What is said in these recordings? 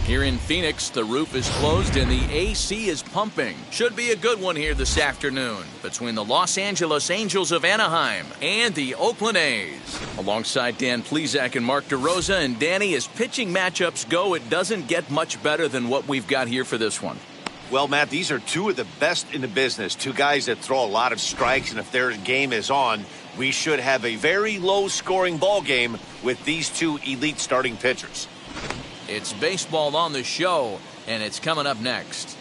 Here in Phoenix, the roof is closed and the AC is pumping. Should be a good one here this afternoon between the Los Angeles Angels of Anaheim and the Oakland A's. Alongside Dan Plesac and Mark DeRosa, and Danny, as pitching matchups go, it doesn't get much better than what we've got here for this one. Well, Matt, these are two of the best in the business. Two guys that throw a lot of strikes, and if their game is on, we should have a very low-scoring ball game with these two elite starting pitchers. It's baseball on the show, and it's coming up next.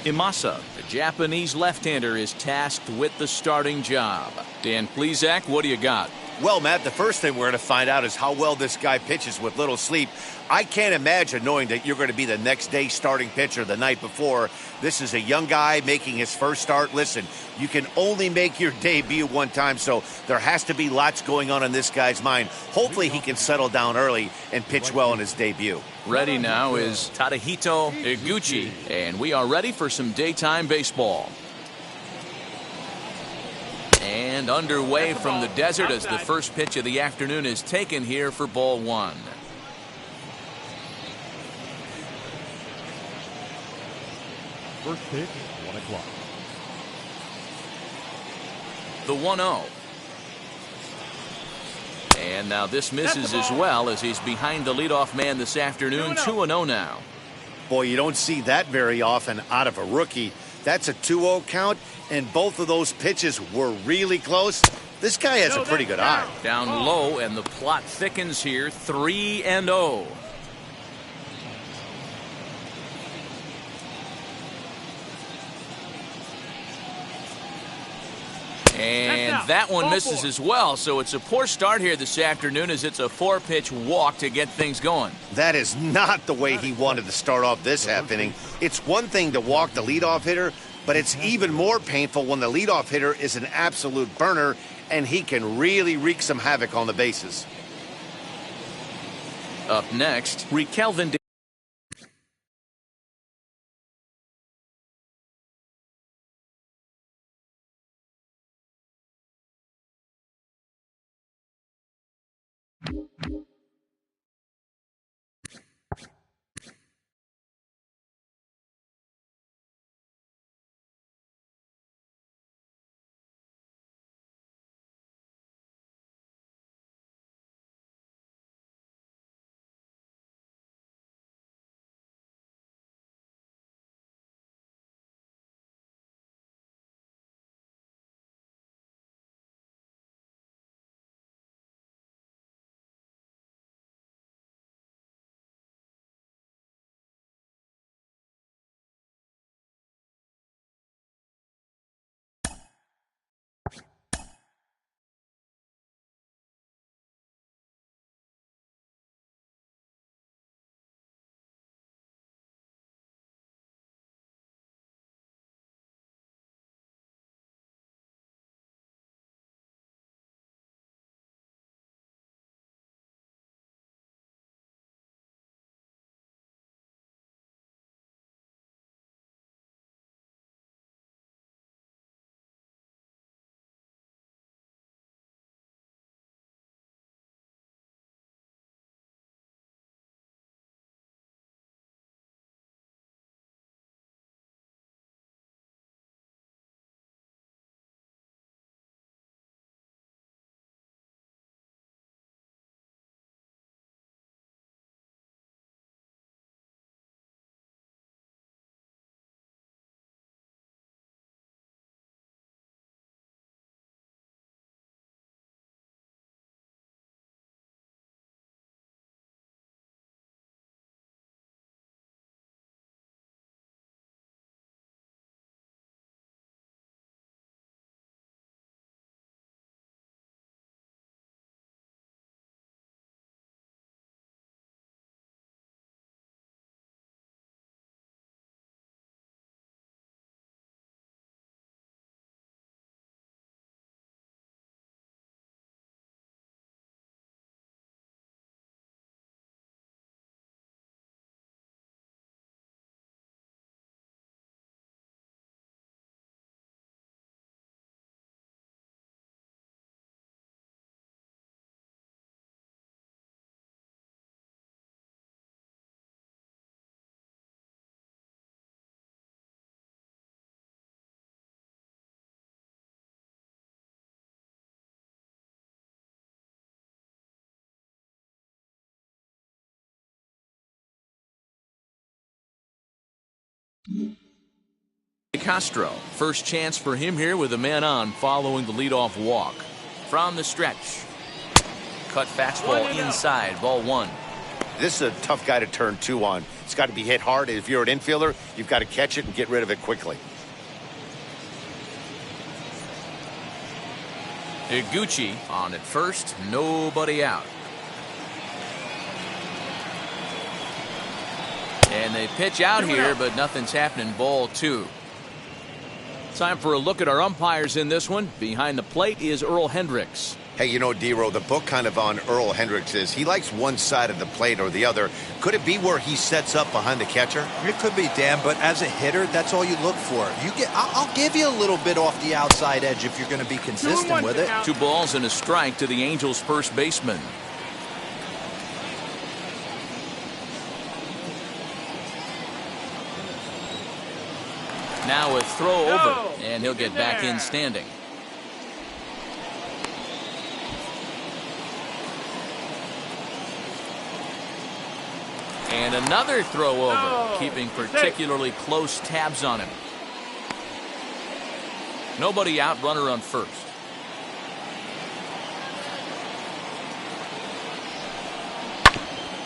Imasa, the Japanese left-hander, is tasked with the starting job. Dan Plesac, what do you got? Well, Matt, the first thing we're going to find out is how well this guy pitches with little sleep. I can't imagine knowing that you're going to be the next day starting pitcher the night before. This is a young guy making his first start. Listen, you can only make your debut one time, so there has to be lots going on in this guy's mind. Hopefully he can settle down early and pitch well in his debut. Ready now is Tadahito Iguchi, and we are ready for some daytime baseball. And underway from the desert as the first pitch of the afternoon is taken here for ball one. First pitch, 1 o'clock. The 1-0. And now this misses as well as he's behind the leadoff man this afternoon. 2-0 now. Boy, you don't see that very often out of a rookie. That's a 2-0 count, and both of those pitches were really close. This guy has a pretty good eye. Down low, and the plot thickens here. 3-0. And that one misses as well, so it's a poor start here this afternoon as it's a 4-pitch walk to get things going. That is not the way he wanted to start off this half inning. It's one thing to walk the leadoff hitter, but it's even more painful when the leadoff hitter is an absolute burner and he can really wreak some havoc on the bases. Up next, Kelvin Castro, first chance for him here with a man on following the leadoff walk. From the stretch. Cut fastball inside, ball one. This is a tough guy to turn two on. It's got to be hit hard. If you're an infielder, you've got to catch it and get rid of it quickly. Iguchi on at first, nobody out. And they pitch out here, but nothing's happening. Ball two. Time for a look at our umpires in this one. Behind the plate is Earl Hendricks. Hey, you know, D-Row, the book kind of on Earl Hendricks is he likes one side of the plate or the other. Could it be where he sets up behind the catcher? It could be, Dan, but as a hitter, that's all you look for. I'll give you a little bit off the outside edge if you're going to be consistent with it. 2 balls and a strike to the Angels' first baseman. Now a throw over, and he'll get back in standing. And another throw over, keeping particularly close tabs on him. Nobody out, runner on first.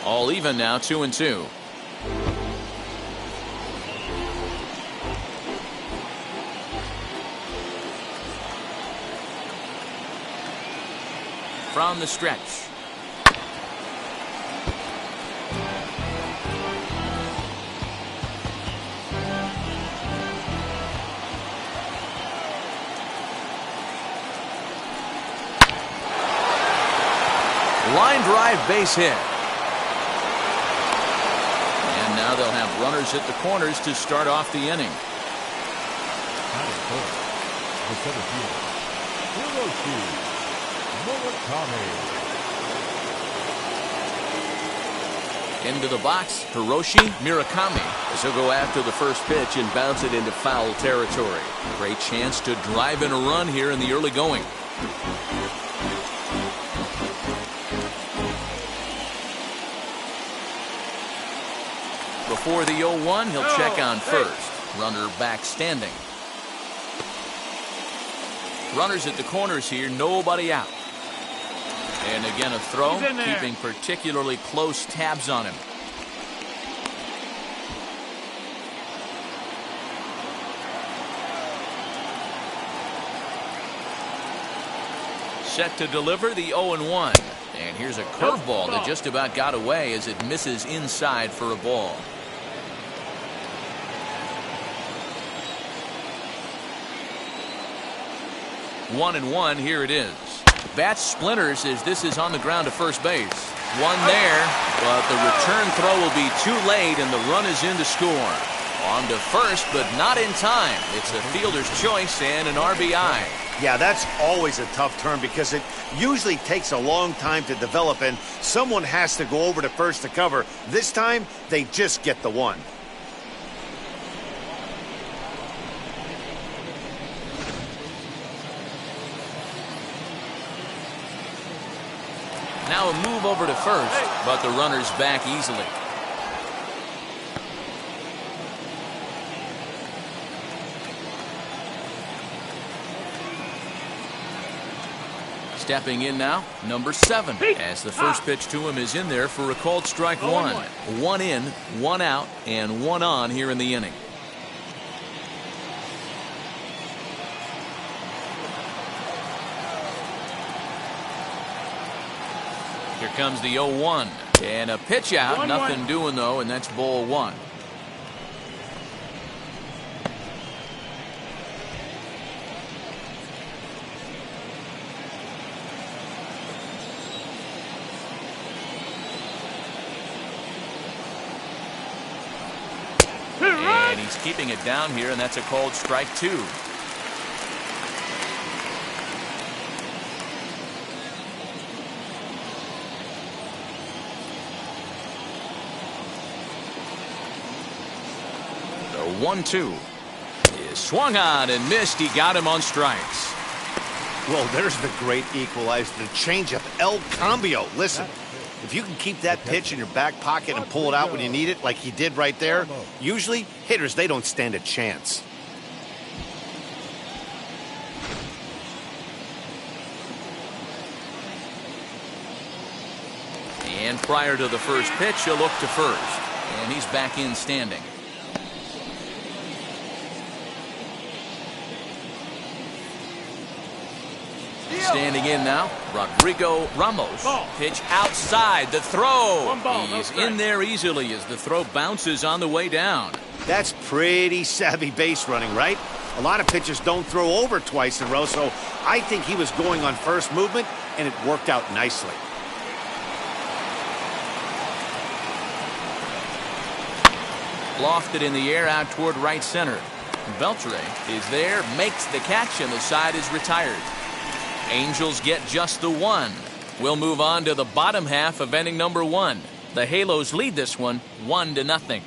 All even now, 2-2. From the stretch. Line drive, base hit. And now they'll have runners at the corners to start off the inning. The center fielder, into the box, Hiroshi Murakami, as he'll go after the first pitch and bounce it into foul territory. Great chance to drive in a run here in the early going. Before the 0-1, he'll check on first. Runner back standing. Runners at the corners here, nobody out. And again a throw, keeping particularly close tabs on him. Set to deliver the 0-1. And here's a curveball that just about got away as it misses inside for a ball. 1-1, here it is. Bat splinters as this is on the ground to first base. One there, but the return throw will be too late and the run is in to score. On to first, but not in time. It's a fielder's choice and an RBI. Yeah, that's always a tough turn because it usually takes a long time to develop and someone has to go over to first to cover. This time, they just get the one. Now a move over to first, but the runner's back easily. Stepping in now, number 7, as the first pitch to him is in there for a called strike one. 1 in, 1 out, and 1 on here in the inning. Here comes the 0-1, and a pitch out, nothing doing though, and that's ball 1. And he's keeping it down here, and that's a called strike 2. The 1-2 is swung on and missed. He got him on strikes. Well, there's the great equalizer, the changeup, El Cambio. Listen, If you can keep that pitch in your back pocket and pull it out when you need it, like he did right there, usually hitters, they don't stand a chance. And prior to the first pitch, he'll look to first. And he's back in standing. Standing in now, Rodrigo Ramos. Pitch outside, the throw. He's in there easily as the throw bounces on the way down. That's pretty savvy base running, right? A lot of pitchers don't throw over twice in a row, so I think he was going on first movement, and it worked out nicely. Lofted in the air out toward right center. Beltre is there, makes the catch, and the side is retired. Angels get just the one. We'll move on to the bottom half of inning number 1. The Halos lead this one 1-0.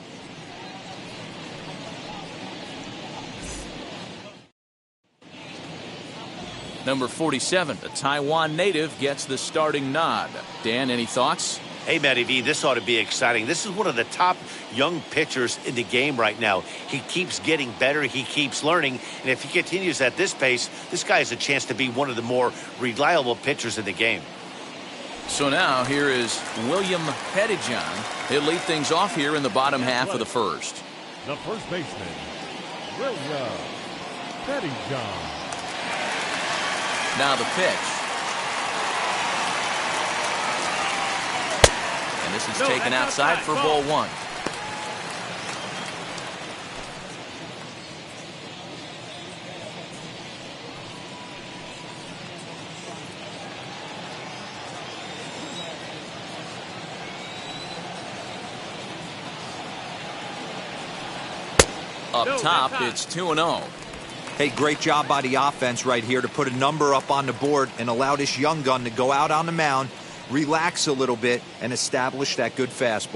Number 47, the Taiwan native, gets the starting nod. Dan, any thoughts? Hey, Matty V, this ought to be exciting. This is one of the top young pitchers in the game right now. He keeps getting better. He keeps learning. And if he continues at this pace, this guy has a chance to be one of the more reliable pitchers in the game. So now here is William Pettijohn. He'll lead things off here in the bottom half of the first. The first baseman, William Pettijohn. Now the pitch. And this is taken outside for ball 1. Up top, it's 2-0. Hey, great job by the offense right here to put a number up on the board and allow this young gun to go out on the mound, relax a little bit, and establish that good fastball.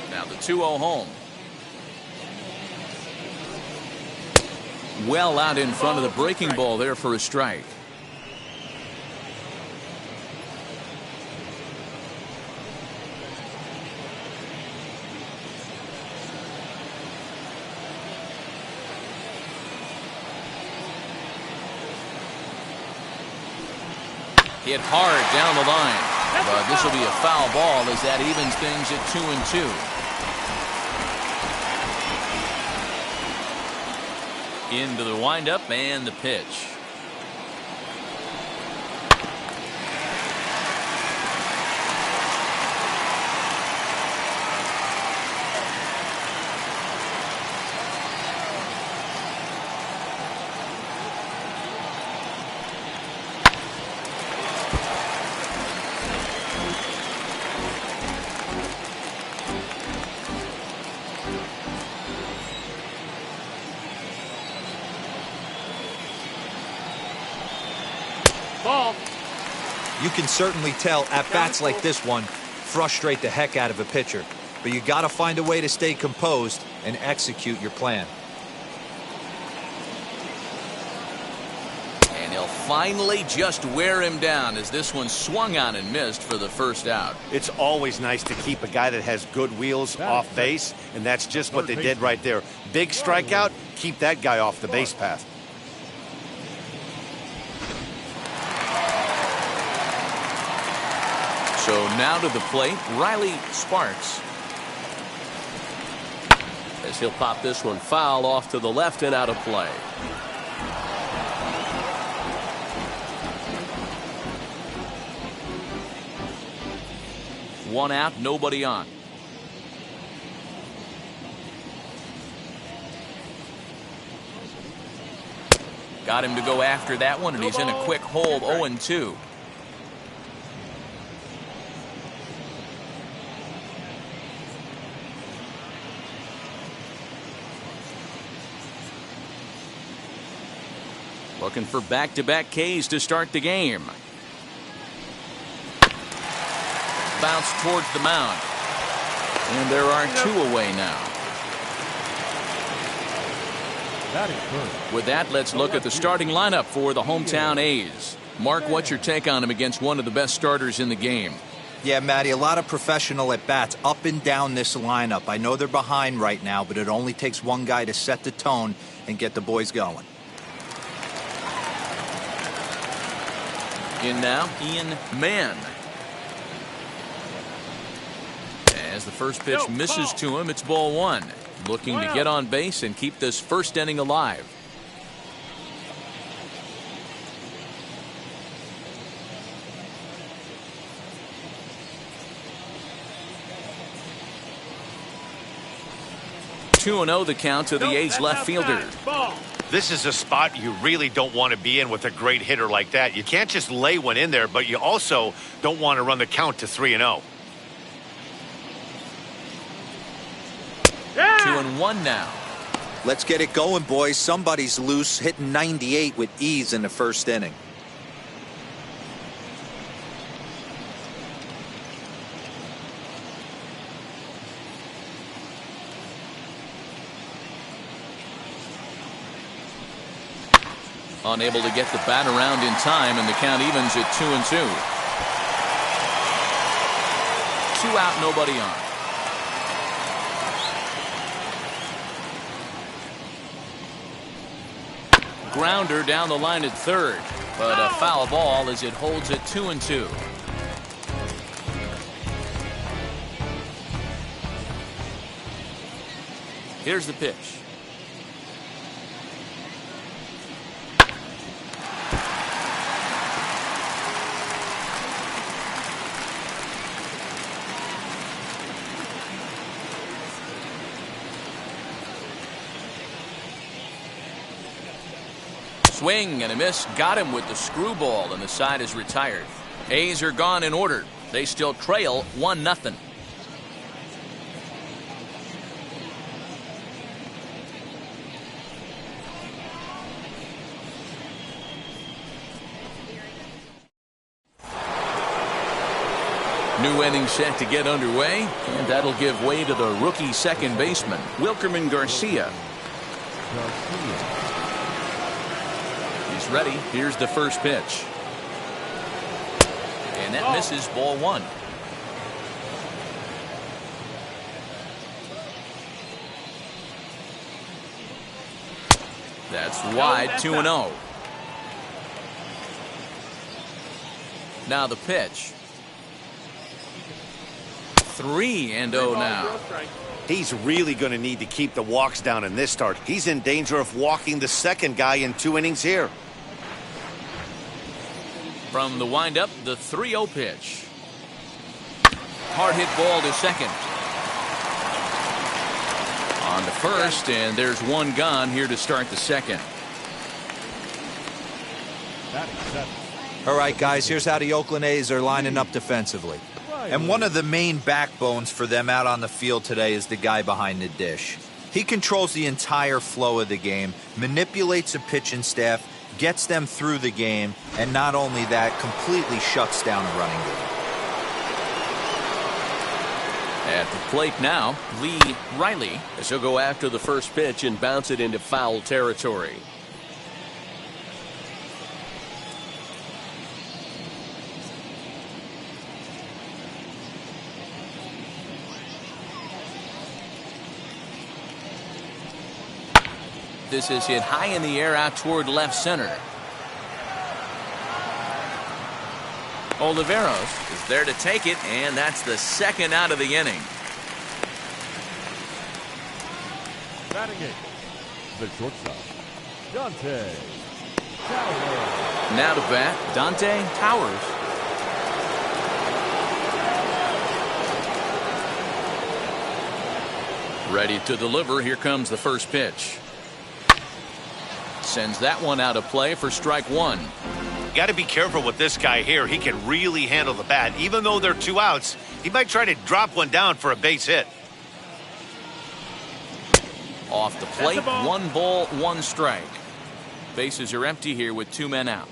Now the 2-0 home. Well out in front of the breaking ball there for a strike. Hit hard down the line, but this will be a foul ball as that evens things at 2-2. Into the windup and the pitch. Ball. You can certainly tell at-bats like this one frustrate the heck out of a pitcher. But you got to find a way to stay composed and execute your plan. And he'll finally just wear him down as this one swung on and missed for the first out. It's always nice to keep a guy that has good wheels off base, and that's just what they did right there. Big strikeout, keep that guy off the base path. So Now to the plate, Riley Sparks. As he'll pop this one foul off to the left and out of play. One out, nobody on. Got him to go after that one, and he's in a quick hole, 0-2. Looking for back-to-back Ks to start the game. Bounce towards the mound. And there are two away now. With that, let's look at the starting lineup for the hometown A's. Mark, what's your take on him against one of the best starters in the game? Yeah, Matty, a lot of professional at-bats up and down this lineup. I know they're behind right now, but it only takes one guy to set the tone and get the boys going. In now, Ian Mann. As the first pitch misses to him, it's ball one. Looking to get on base and keep this first inning alive. Two and 0 the count to the A's left fielder. This is a spot you really don't want to be in with a great hitter like that. You can't just lay one in there, but you also don't want to run the count to 3-0. 2-1 now. Let's get it going, boys. Somebody's loose, hitting 98 with ease in the first inning. Unable to get the bat around in time, and the count evens at 2-2. 2 out, nobody on. Grounder down the line at third, but a foul ball as it holds at 2-2. Here's the pitch. Swing and a miss, got him with the screwball, and the side is retired. A's are gone in order. They still trail 1-0. New inning set to get underway, and that'll give way to the rookie second baseman, Wilkerman Garcia. He's ready. Here's the first pitch. And that misses, ball one. That's wide, 2-0. Now the pitch. 3-0 now. He's really going to need to keep the walks down in this start. He's in danger of walking the second guy in 2 innings here. From the windup, the 3-0 pitch. Hard hit ball to second. On to first, and there's one gone here to start the second. All right, guys, here's how the Oakland A's are lining up defensively. And one of the main backbones for them out on the field today is the guy behind the dish. He controls the entire flow of the game, manipulates the pitching staff, gets them through the game, and not only that, completely shuts down a running game. At the plate now, Lee Riley, as he'll go after the first pitch and bounce it into foul territory. This is hit high in the air out toward left center. Oliveros is there to take it, and that's the second out of the inning. Batting eighth, the shortstop, Dante Towers. Now to bat, Dante Towers. Ready to deliver. Here comes the first pitch. Sends that one out of play for strike one. Got to be careful with this guy here. He can really handle the bat. Even though they're 2 outs, he might try to drop one down for a base hit. Off the plate, 1 ball, 1 strike. Bases are empty here with 2 men out.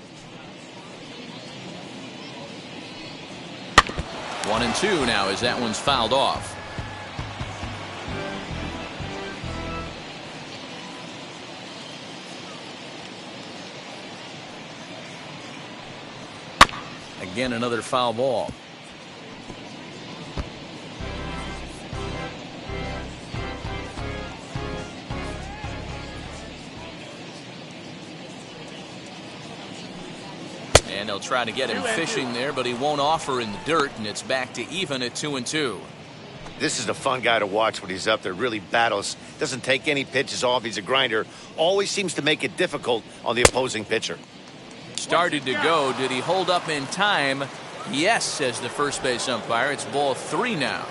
1-2 now as that one's fouled off. Again, another foul ball. And they'll try to get him fishing there, but he won't offer in the dirt, and it's back to even at 2-2. This is a fun guy to watch when he's up there. Really battles. Doesn't take any pitches off. He's a grinder. Always seems to make it difficult on the opposing pitcher. Started to go. Did he hold up in time? Yes, says the first base umpire. It's ball 3 now.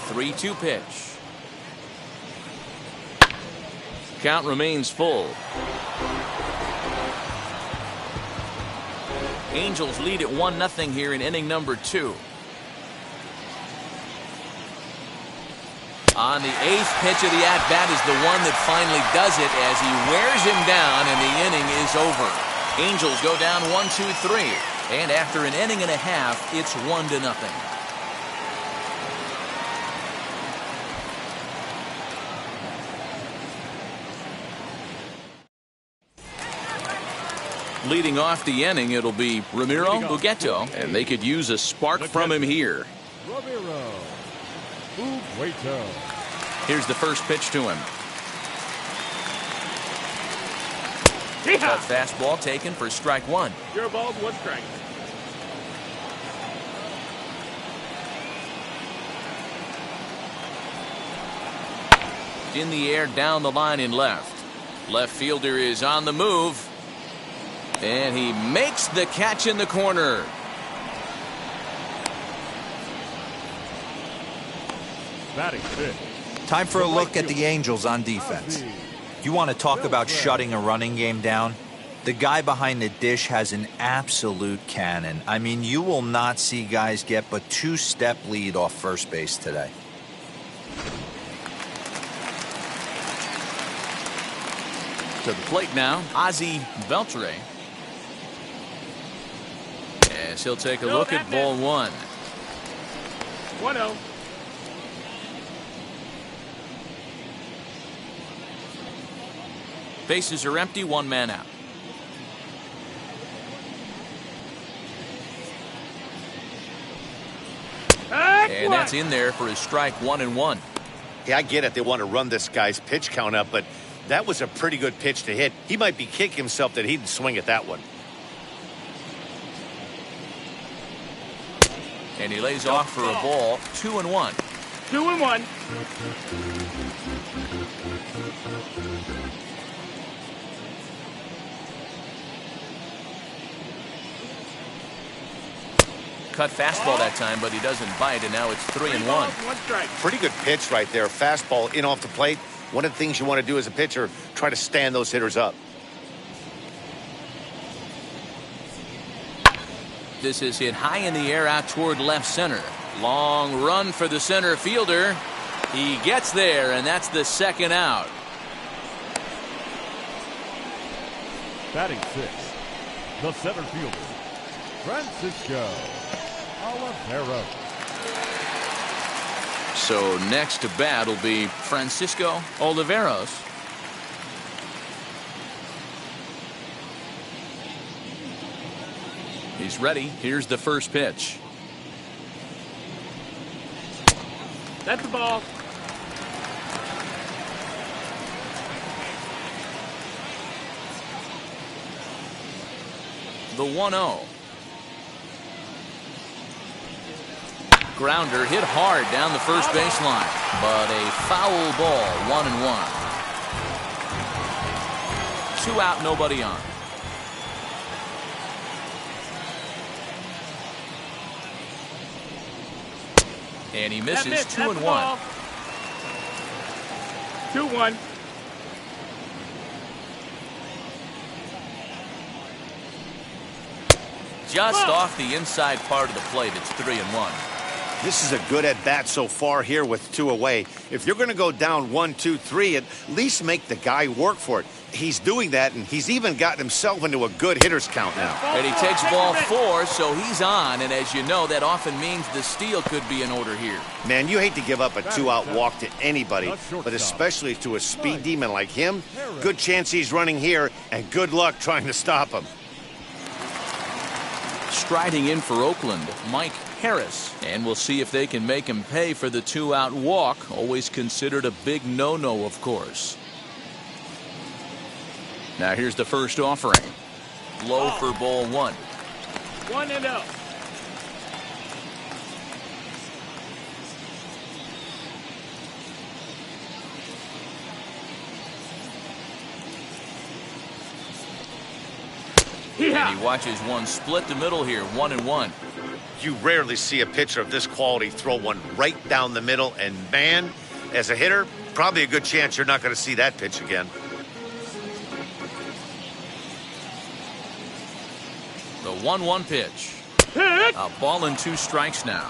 3-2 pitch. Count remains full. Angels lead at 1-0 here in inning number 2. On the 8th pitch of the at-bat is the one that finally does it as he wears him down and the inning is over. Angels go down 1-2-3, and after an inning and a half, it's 1-0. Leading off the inning, it'll be Ramiro Bugueto, and they could use a spark from him here. Ramiro Bugueto. Here's the first pitch to him. That fastball taken for strike 1. 0 balls, 1 strike. In the air, down the line in left. Left fielder is on the move. And he makes the catch in the corner. Batting fifth. Time for a look at the Angels on defense. You want to talk about shutting a running game down? The guy behind the dish has an absolute cannon. I mean, you will not see guys get but 2-step lead off first base today. To the plate now, Ozzie Beltre. As he'll take a look at ball 1. 1-0. Bases are empty, 1 man out. And that's in there for his strike 1-1. Yeah, I get it. They want to run this guy's pitch count up, but that was a pretty good pitch to hit. He might be kicking himself that he didn't swing at that one. And he lays off for a ball, 2-1. 2-1. Cut fastball that time, but he doesn't bite, and now it's 3-1. 1 strike. Pretty good pitch right there. Fastball in off the plate. One of the things you want to do as a pitcher, try to stand those hitters up. This is hit high in the air out toward left center. Long run for the center fielder. He gets there, and that's the second out. Batting sixth, the center fielder, Francisco Oliveros. So next to bat will be Francisco Oliveros. He's ready. Here's the first pitch. That's the ball. The 1-0. Grounder hit hard down the first baseline, but a foul ball, 1-1. 2 out, nobody on. And he misses. 2-1. 2-1. Just off the inside part of the plate. It's 3-1. This is a good at-bat so far here with 2 away. If you're going to go down 1, 2, 3, at least make the guy work for it. He's doing that, and he's even gotten himself into a good hitter's count now. And he takes ball 4, so he's on. And as you know, that often means the steal could be in order here. Man, you hate to give up a 2-out walk to anybody, but especially to a speed demon like him. Good chance he's running here, and good luck trying to stop him. Striding in for Oakland, Mike Harris. And we'll see if they can make him pay for the 2-out walk. Always considered a big no-no, of course. Now here's the first offering. Low for ball 1. 1-0. And he watches one split the middle here, 1-1. You rarely see a pitcher of this quality throw one right down the middle, and man, as a hitter, probably a good chance you're not going to see that pitch again. The 1-1 pitch. A ball and 2 strikes now.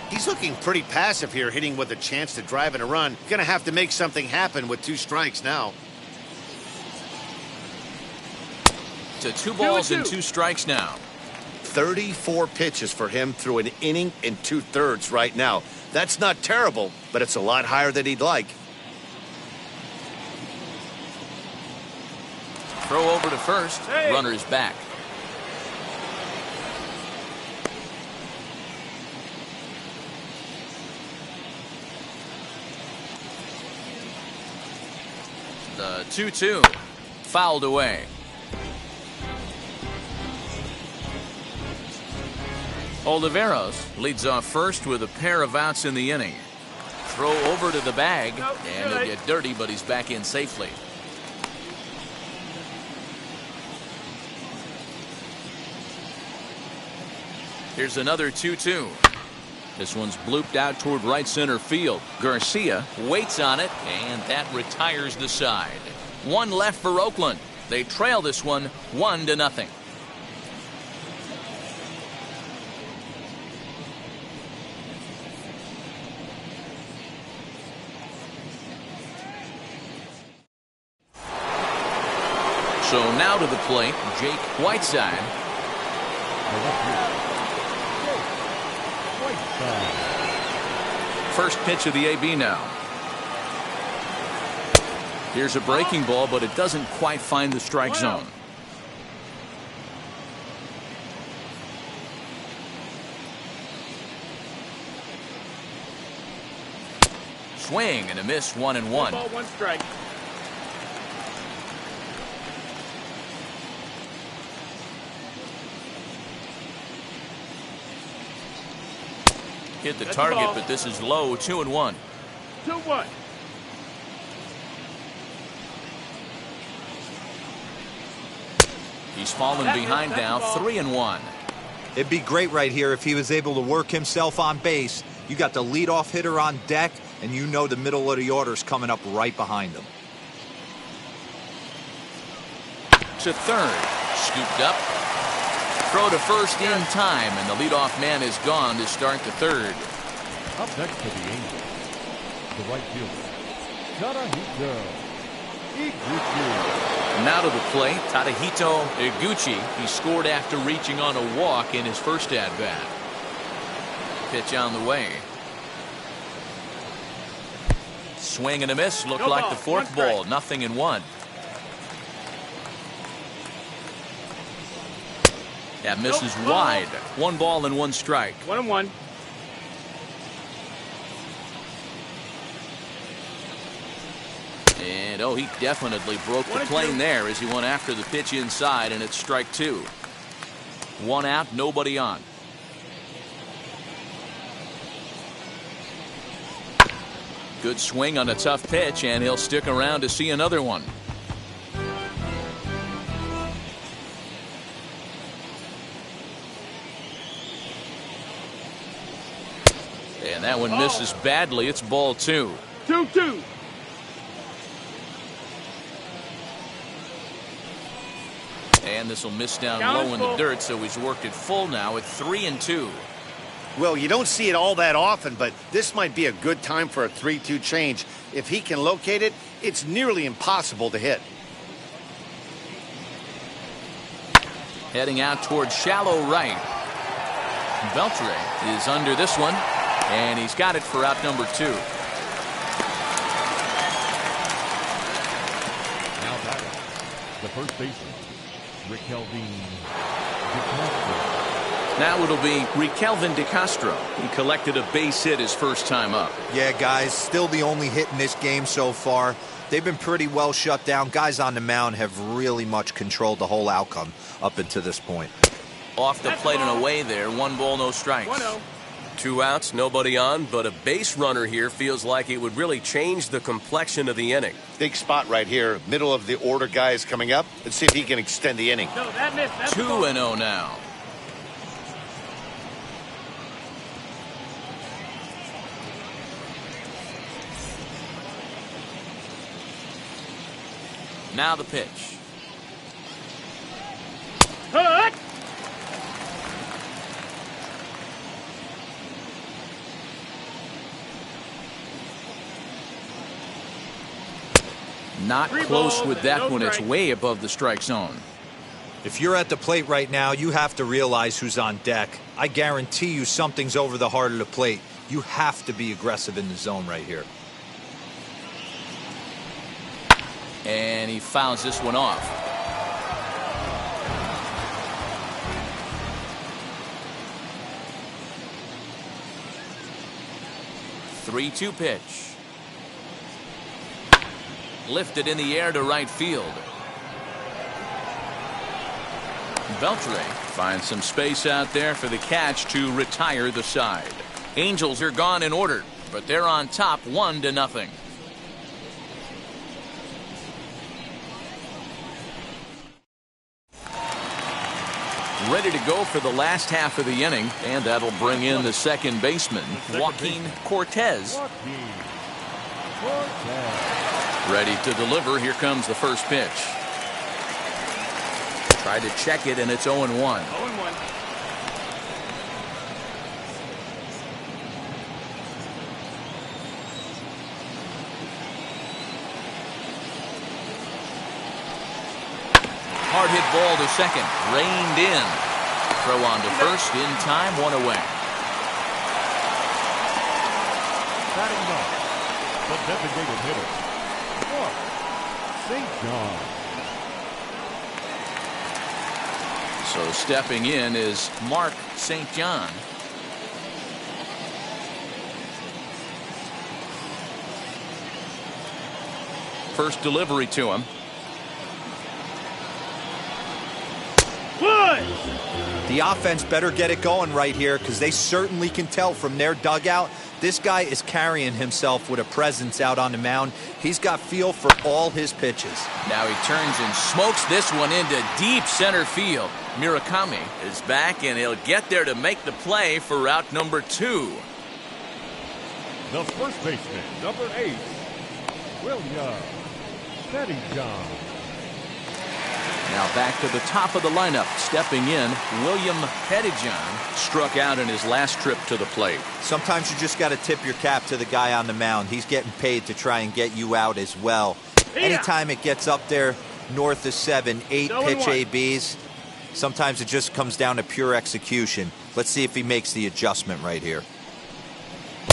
He's looking pretty passive here, hitting with a chance to drive in a run. Going to have to make something happen with 2 strikes now. To 2 balls and 2 strikes now. 34 pitches for him through an inning and 2/3 right now. That's not terrible, but it's a lot higher than he'd like. Throw over to first. Hey. Runner's back. The 2-2. Fouled away. Oliveros leads off first with a pair of outs in the inning. Throw over to the bag, and he'll get dirty, but he's back in safely. Here's another 2-2. This one's blooped out toward right center field. Garcia waits on it, and that retires the side. 1 left for Oakland. They trail this one 1-0. So now to the plate, Jake Whiteside. First pitch of the AB now. Here's a breaking ball, but it doesn't quite find the strike zone. Swing and a miss, 1-1. 1 ball, 1 strike. Hit the target, but this is low, 2-1. 2-1. He's fallen behind now, 3-1. It'd be great right here if he was able to work himself on base. You got the leadoff hitter on deck, and you know the middle of the order's coming up right behind him. To third, scooped up. Throw to first in time, and the leadoff man is gone to start the third. Up next to the Angels, the right fielder, Tadahito Iguchi. Now to the plate, Tadahito Iguchi. He scored after reaching on a walk in his first at-bat. Pitch on the way. Swing and a miss. Looked No like ball, the fourth 1 strike. ball. 0-1. That misses Nope. wide. 1 ball and 1 strike. 1-1. And he definitely broke the plane there as he went after the pitch inside, and it's strike 2. 1 out, nobody on. Good swing on a tough pitch, and he'll stick around to see another one. And that one misses badly. It's ball 2. 2-2. And this will miss down low in the dirt, so he's worked it full now at 3-2. Well, you don't see it all that often, but this might be a good time for a 3-2 change. If he can locate it, it's nearly impossible to hit. Heading out towards shallow right. Beltre is under this one, and he's got it for out number 2. Now batting, the first baseman, Riquelme DeCastro. Now it'll be Riquelme DeCastro. He collected a base hit his first time up. Yeah, guys, still the only hit in this game so far. They've been pretty well shut down. Guys on the mound have really much controlled the whole outcome up until this point. Off the plate and away there. 1 ball, no strikes. 1-0. 2 outs, nobody on, but a base runner here feels like it would really change the complexion of the inning. Big spot right here. Middle of the order guy is coming up. Let's see if he can extend the inning. No, that missed. That's 2-0 now. Now the pitch. Hut! Not 3 close balls with and that no one. It's strikes. way above the strike zone. If you're at the plate right now, you have to realize who's on deck. I guarantee you something's over the heart of the plate. You have to be aggressive in the zone right here. And he fouls this one off. Three-two pitch. Lifted in the air to right field. Beltre finds some space out there for the catch to retire the side. Angels are gone in order, but they're on top 1-0. Ready to go for the last half of the inning, and that'll bring in the second baseman, Joaquin Cortez. Ready to deliver. Here comes the first pitch. Tried to check it, and it's 0-1. 0-1. Hard hit ball to second. Reined in. Throw on to first. In time. 1 away. Batting ninth, the designated hitter, Mark St. John. So stepping in is Mark St. John. First delivery to him. One. The offense better get it going right here because they certainly can tell from their dugout this guy is carrying himself with a presence out on the mound. He's got feel for all his pitches. Now he turns and smokes this one into deep center field. Murakami is back, and he'll get there to make the play for route number 2. The first baseman, number 8, William Pettyjohn. Now back to the top of the lineup. Stepping in, William Pettyjohn struck out in his last trip to the plate. Sometimes you just got to tip your cap to the guy on the mound. He's getting paid to try and get you out as well. Anytime it gets up there north of 7, 8 pitch ABs, sometimes it just comes down to pure execution. Let's see if he makes the adjustment right here.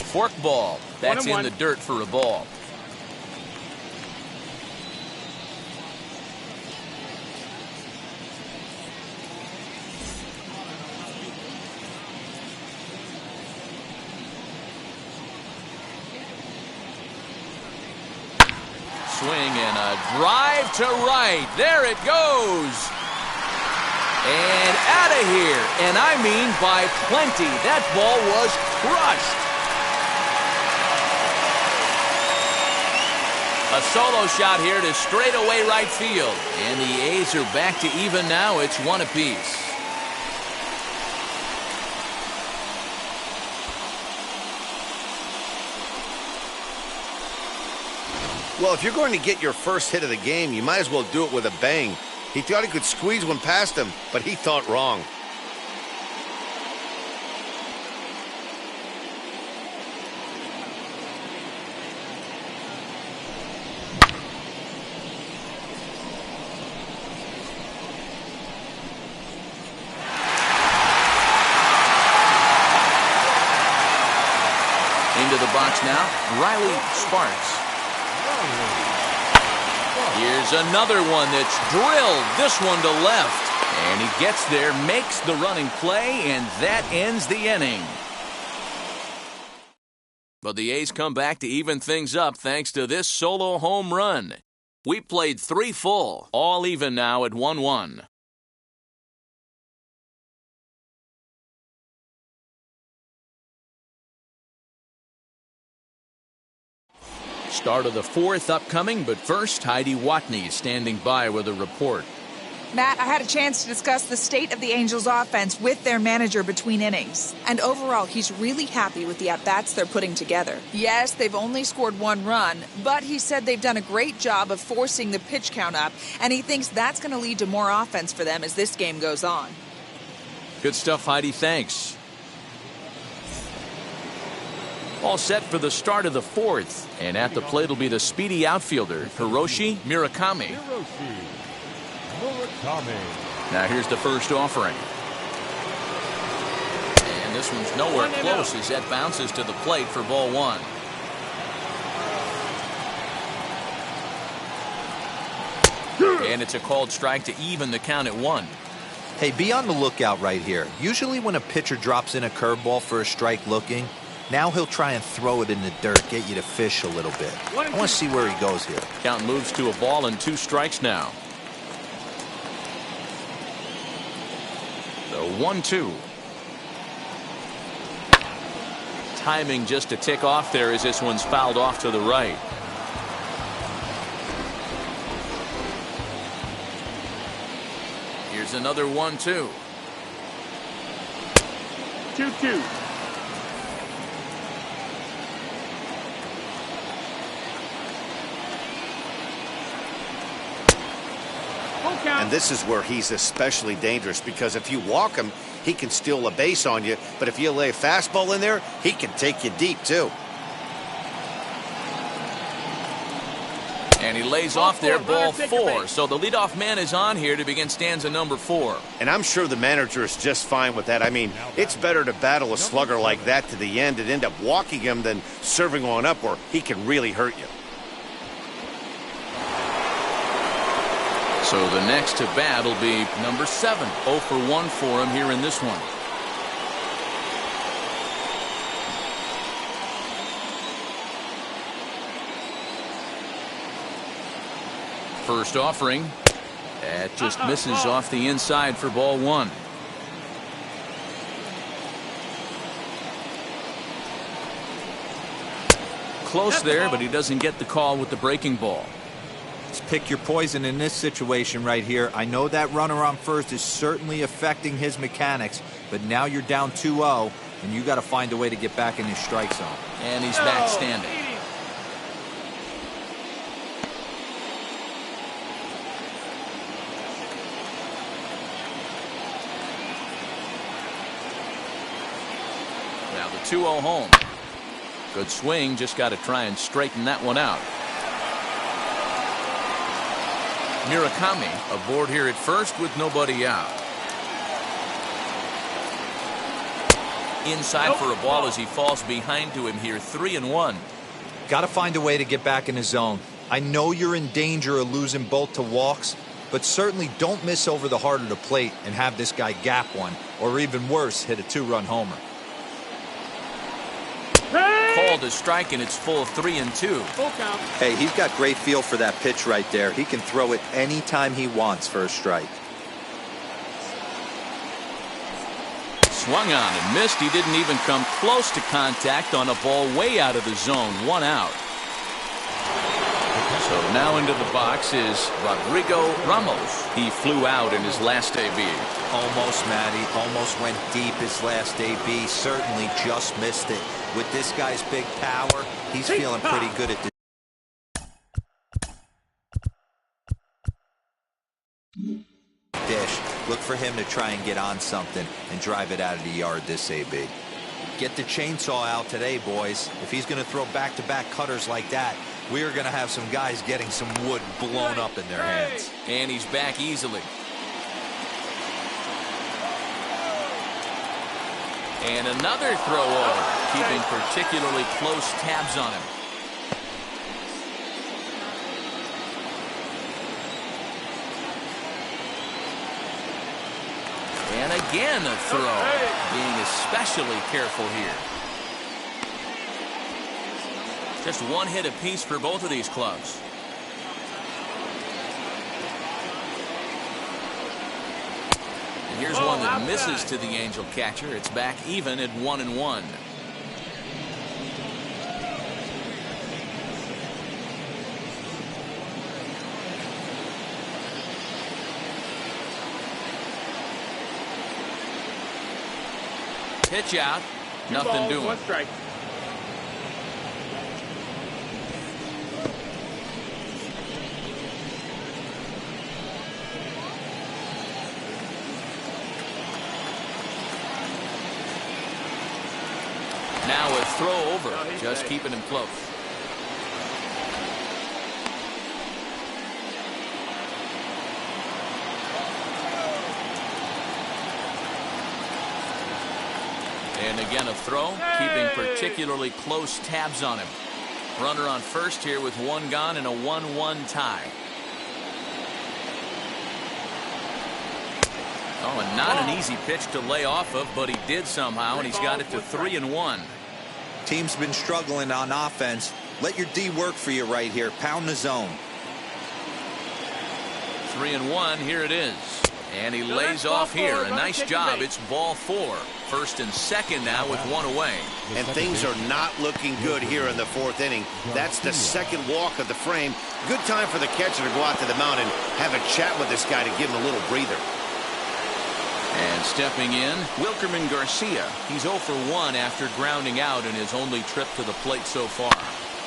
Fork ball. That's in 1-1. the dirt for a ball. Swing and a drive to right. There it goes. And out of here. And I mean by plenty. That ball was crushed. A solo shot here to straightaway right field. And the A's are back to even now. It's one apiece. Well, if you're going to get your first hit of the game, you might as well do it with a bang. He thought he could squeeze one past him, but he thought wrong. Into the box now, Riley Sparks. Here's another one that's drilled, this one to left. And he gets there, makes the running play, and that ends the inning. But the A's come back to even things up thanks to this solo home run. We played 3 full, all even now at 1-1. Start of the 4th upcoming, but first, Heidi Watney standing by with a report. Matt, I had a chance to discuss the state of the Angels offense with their manager between innings. And overall, he's really happy with the at-bats they're putting together. Yes, they've only scored 1 run, but he said they've done a great job of forcing the pitch count up, and he thinks that's going to lead to more offense for them as this game goes on. Good stuff, Heidi. Thanks. All set for the start of the 4th. And at the plate will be the speedy outfielder, Hiroshi Murakami. Now here's the first offering. And this one's nowhere close as that bounces to the plate for ball 1. And it's a called strike to even the count at 1. Hey, be on the lookout right here. Usually when a pitcher drops in a curveball for a strike looking, now he'll try and throw it in the dirt, get you to fish a little bit. I want to see where he goes here. Count moves to a ball and 2 strikes now. The 1-2. Timing just to tick off there as this one's fouled off to the right. Here's another 1-2. 2-2. And this is where he's especially dangerous, because if you walk him, he can steal a base on you. But if you lay a fastball in there, he can take you deep, too. And he lays off there, ball 4. So the leadoff man is on here to begin stanza number 4. And I'm sure the manager is just fine with that. I mean, it's better to battle a slugger like that to the end and end up walking him than serving one up where he can really hurt you. So the next to bat will be number 7. 0 for 1 for him here in this one. First offering. That just misses off the inside for ball 1. Close there, but he doesn't get the call with the breaking ball. Pick your poison in this situation right here. I know that runner on first is certainly affecting his mechanics, but now you're down 2-0, and you got to find a way to get back in his strike zone. And he's back standing. Now the 2-0 home. Good swing, just got to try and straighten that one out. Murakami aboard here at first with nobody out. Inside for a ball as he falls behind to him here, 3-1. Got to find a way to get back in his zone. I know you're in danger of losing both to walks, but certainly don't miss over the heart of the plate and have this guy gap one, or even worse, hit a 2-run homer. Called a strike, and it's full 3-2. Full count. Hey, he's got great feel for that pitch right there. He can throw it anytime he wants for a strike. Swung on and missed. He didn't even come close to contact on a ball way out of the zone. 1 out. So now into the box is Rodrigo Ramos. He flew out in his last AB. Almost, Matty. Almost went deep his last AB. Certainly just missed it. With this guy's big power, he's feeling pretty good at this. Dish. Look for him to try and get on something and drive it out of the yard this AB. Get the chainsaw out today, boys. If he's going to throw back-to-back cutters like that, we are going to have some guys getting some wood blown up in their hands. And he's back easily. And another throw over, keeping particularly close tabs on him. And again a throw, being especially careful here. Just one hit apiece for both of these clubs. And here's one that misses to the Angel catcher. It's back even at 1-1. Pitch out, nothing doing. 1 strike. Now a throw over, just keeping him close. And again a throw, keeping particularly close tabs on him. Runner on first here with one gone and a 1-1 tie. Oh, and not an easy pitch to lay off of, but he did somehow, and he's got it to 3-1. Team's been struggling on offense. Let your D work for you right here. Pound the zone. 3-1, here it is. And he lays off here. A nice job. It's ball 4. First and second now with one away. And things are not looking good here in the 4th inning. That's the second walk of the frame. Good time for the catcher to go out to the mound and have a chat with this guy to give him a little breather. And stepping in, Wilkerman Garcia. He's 0 for 1 after grounding out in his only trip to the plate so far.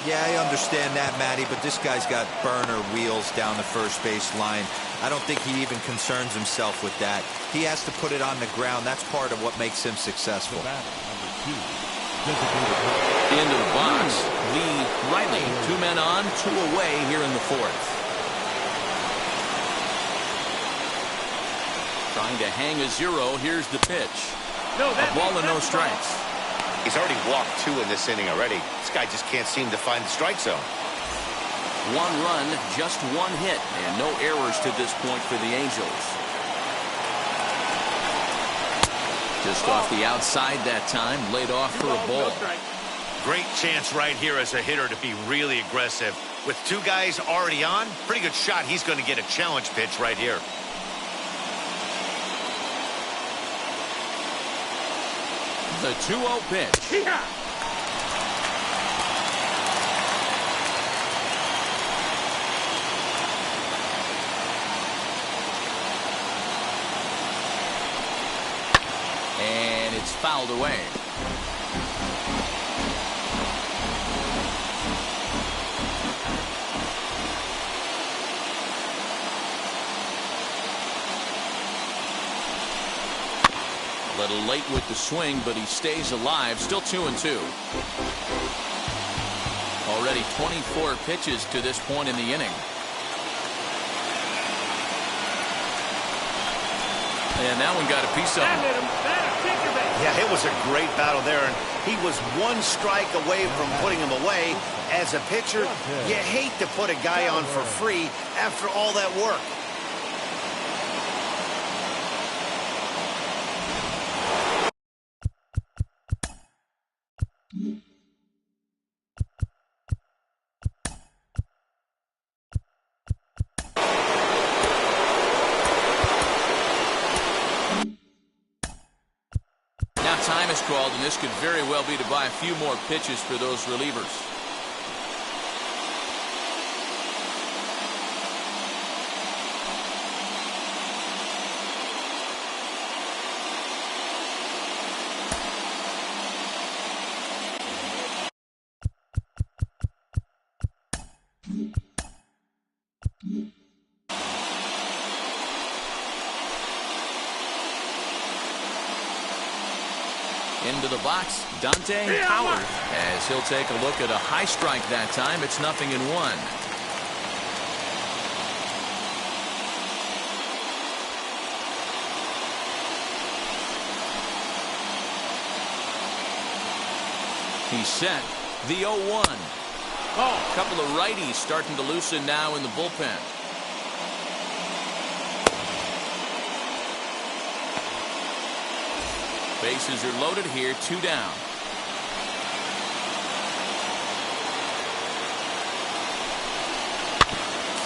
Yeah, I understand that, Matty, but this guy's got burner wheels down the first base line. I don't think he even concerns himself with that. He has to put it on the ground. That's part of what makes him successful. Into the box, Lee Riley. 2 men on, 2 away here in the 4th. Trying to hang a 0. Here's the pitch. A ball and no strikes. He's already walked 2 in this inning already. This guy just can't seem to find the strike zone. 1 run, just 1 hit, and no errors to this point for the Angels. Just off the outside that time, laid off for a ball. Great chance right here as a hitter to be really aggressive. With 2 guys already on, pretty good shot he's going to get a challenge pitch right here. The 2-0 pitch. And it's fouled away. A little late with the swing, but he stays alive. Still 2-2. Already 24 pitches to this point in the inning. And that one got a piece of him. Yeah, it was a great battle there, and he was 1 strike away from putting him away. As a pitcher, you hate to put a guy on for free after all that work. Time is called, and this could very well be to buy a few more pitches for those relievers. Into the box, Dante Howard, as he'll take a look at a high strike that time. It's 0-1. He's set. The 0-1. A couple of righties starting to loosen now in the bullpen. Bases are loaded here, 2 down.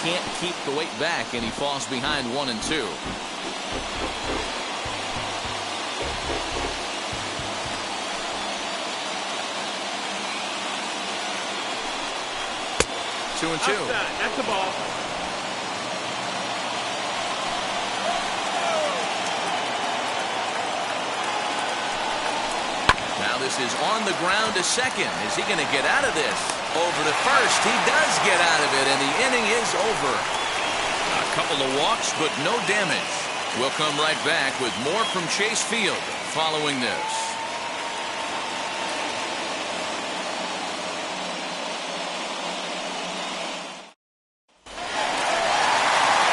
Can't keep the weight back, and he falls behind 1-2. That's the ball. Now this is on the ground to second. Is he going to get out of this? Over to first. He does get out of it, and the inning is over. A couple of walks, but no damage. We'll come right back with more from Chase Field following this.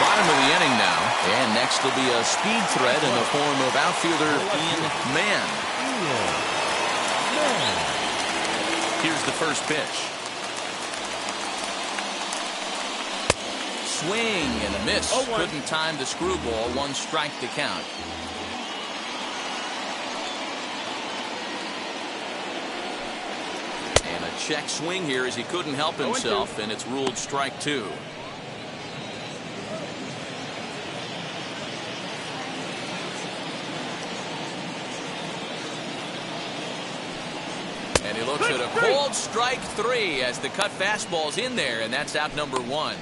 Bottom of the inning now, and next will be a speed threat in the form of outfielder Ian Mann. Here's the first pitch. Swing and a miss. Couldn't time the screwball. 1 strike to count. And a check swing here as he couldn't help himself, and it's ruled strike 2. And he looks at a cold strike 3 as the cut fastball's in there, and that's out number 1.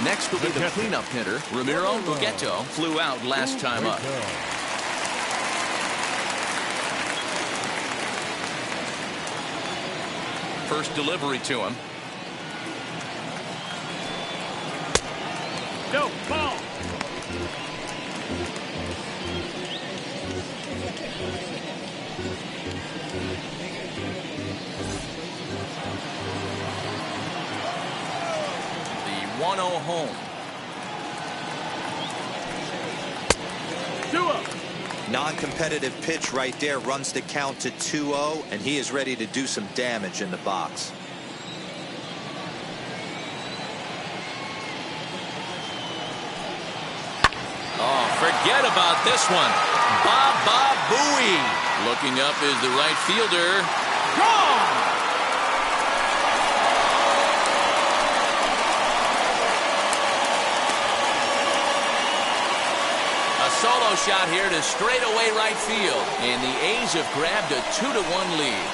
Next will be the cleanup hitter. Ramiro Bugetto flew out last time up. First delivery to him. No, ball. The 1-0 home. 2-0. Non-competitive pitch right there, runs the count to 2-0, and he is ready to do some damage in the box. Oh, forget about this one. Baba Booey. Looking up is the right fielder. Gone! A solo shot here to straightaway right field. And the A's have grabbed a 2-1 lead.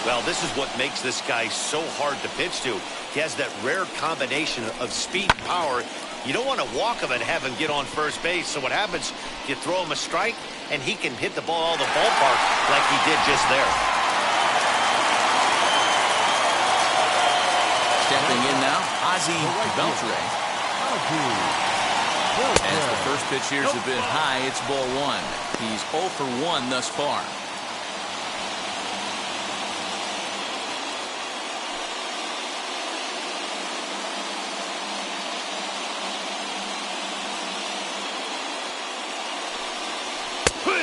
Well, this is what makes this guy so hard to pitch to. He has that rare combination of speed and power. You don't want to walk him and have him get on first base. So what happens, you throw him a strike, and he can hit the ball all the ballpark like he did just there. Stepping in now, Ozzie Beltre. As the first pitch here is a bit high, it's ball 1. He's 0 for 1 thus far.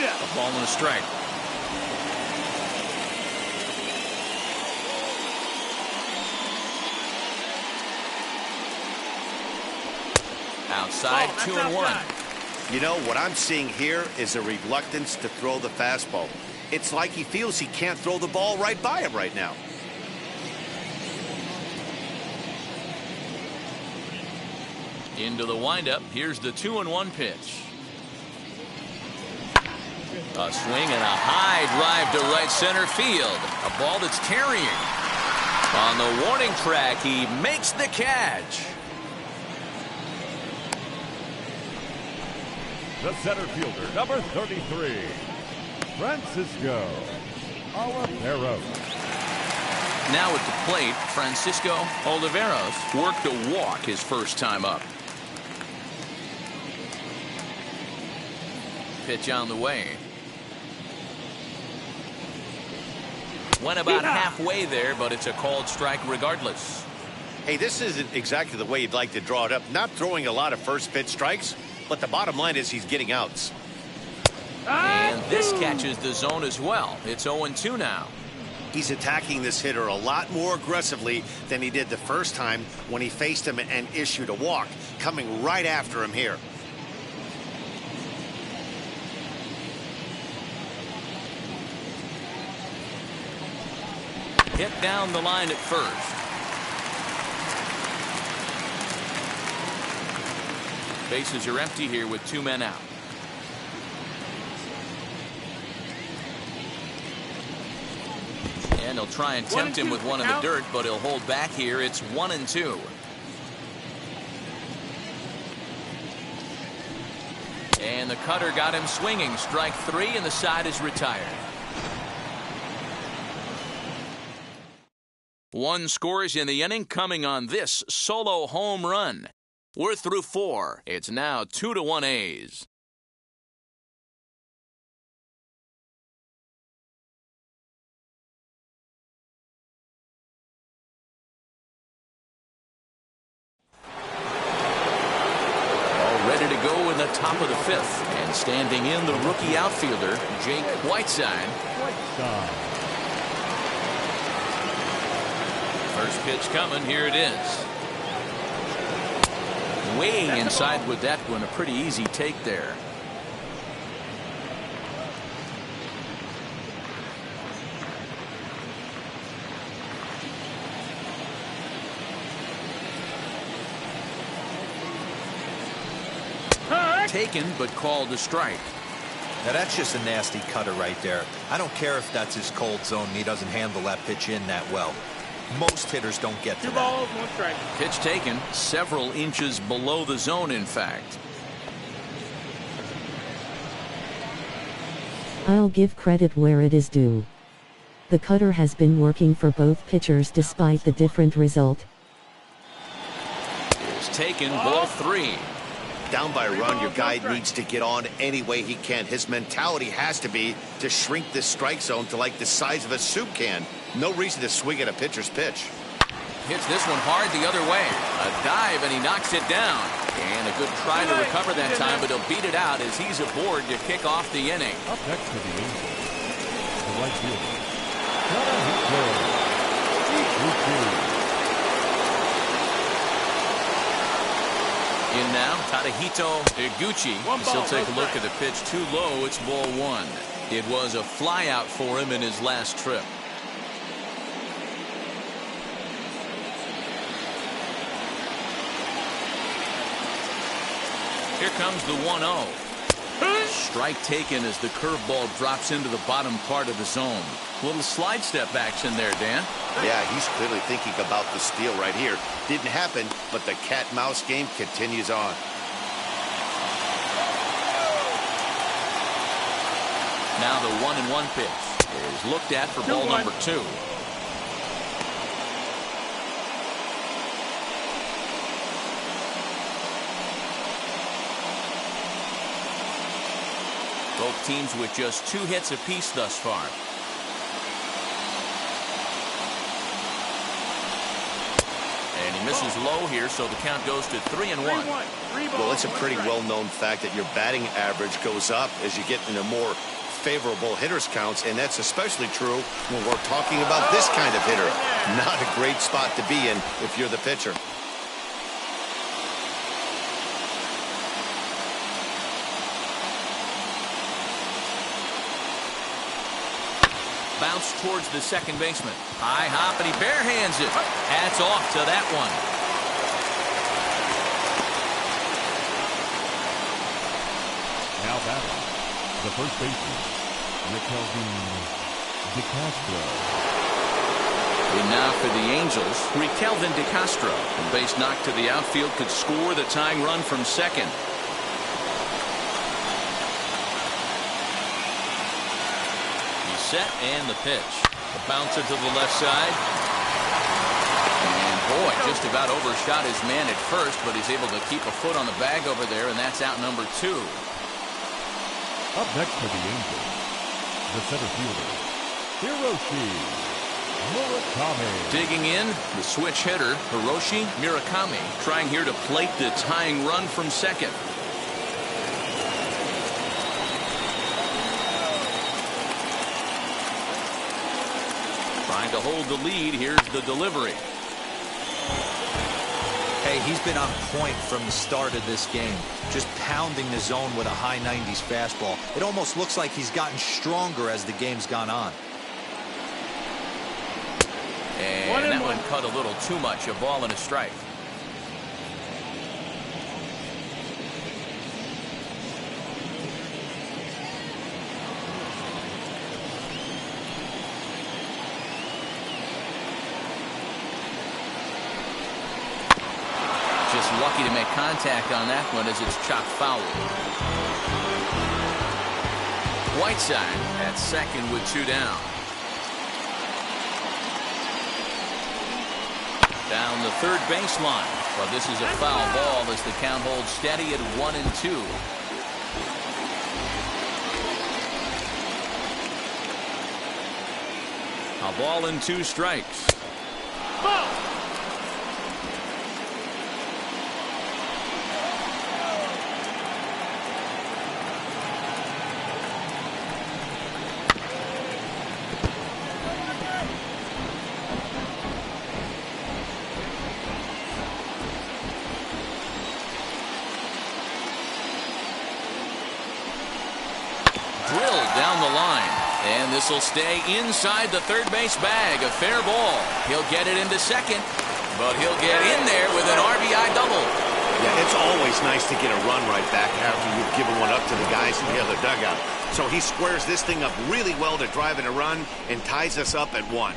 A ball and a strike. Outside, 2-1. You know, what I'm seeing here is a reluctance to throw the fastball. It's like he feels he can't throw the ball right by him right now. Into the windup. Here's the 2-1 pitch. A swing and a high drive to right center field. A ball that's carrying. On the warning track, he makes the catch. The center fielder, number 33. Francisco Oliveros. Now at the plate, Francisco Oliveros worked a walk his first time up. Pitch on the way. Went about halfway there, but it's a called strike regardless. Hey, this isn't exactly the way you'd like to draw it up. Not throwing a lot of first pitch strikes, but the bottom line is he's getting outs. And this catches the zone as well. It's 0-2 now. He's attacking this hitter a lot more aggressively than he did the first time when he faced him and issued a walk, coming right after him here. Hit down the line at first. Bases are empty here with 2 men out. And he'll try and tempt him with one in the dirt, but he'll hold back here. It's 1-2. And the cutter got him swinging. Strike 3, and the side is retired. 1 scores in the inning coming on this solo home run. We're through 4. It's now 2-1 A's. All ready to go in the top of the 5th. And standing in, the rookie outfielder, Jake Whiteside. First pitch coming. Here it is. Way inside with that one. A pretty easy take there. Taken, but called a strike. Now that's just a nasty cutter right there. I don't care if that's his cold zone and he doesn't handle that pitch in that well. Most hitters don't get to 2 that. balls, 1 strike. Pitch taken several inches below the zone, in fact. I'll give credit where it is due. The cutter has been working for both pitchers despite the different result. It's taken, ball 3. Down by a run, your guy needs to get on any way he can. His mentality has to be to shrink this strike zone to like the size of a soup can. No reason to swing at a pitcher's pitch. Hits this one hard the other way. A dive, and he knocks it down. And a good try to recover that time, but he'll beat it out as he's aboard to kick off the inning. Up next to the Angels, the right fielder, Tadahito. In now, Tadahito Iguchi. He'll take a look at the pitch. Too low. It's ball 1. It was a flyout for him in his last trip. Here comes the 1-0. Strike taken as the curveball drops into the bottom part of the zone. Little slide step action there, Dan. Yeah, he's clearly thinking about the steal right here. Didn't happen, but the cat-mouse game continues on. Now the 1-1 pitch is looked at for ball number 2. Both teams with just 2 hits apiece thus far. And he misses low here, so the count goes to 3-1. Well, it's a pretty well-known fact that your batting average goes up as you get into more favorable hitters counts, and that's especially true when we're talking about this kind of hitter. Not a great spot to be in if you're the pitcher. Bounce towards the second baseman. High hop, and he barehands it. Hats off to that one. Now batting, the first baseman, DeCastro. And now for the Angels, Riquelme DeCastro. A base knock to the outfield could score the tying run from second. set and the pitch. The bouncer to the left side. And boy, just about overshot his man at first, but he's able to keep a foot on the bag over there, and that's out number 2. Up next for the Angels, the center fielder, Hiroshi Murakami. Digging in, the switch hitter, Hiroshi Murakami, trying here to plate the tying run from second. Trying to hold the lead. Here's the delivery. Hey, he's been on point from the start of this game, just pounding the zone with a high 90s fastball. It almost looks like he's gotten stronger as the game's gone on. And that one cut a little too much. A ball and a strike. Just lucky to make contact on that one as it's chopped foul. Whiteside at second with 2 down. Down the third baseline. But this is a foul ball as the count holds steady at 1-2. A ball and 2 strikes. Ball. Drilled down the line. And this will stay inside the third base bag. A fair ball. He'll get it into second. But he'll get in there with an RBI double. Yeah, it's always nice to get a run right back after you've given one up to the guys in the other dugout. So he squares this thing up really well to drive in a run and ties us up at 1.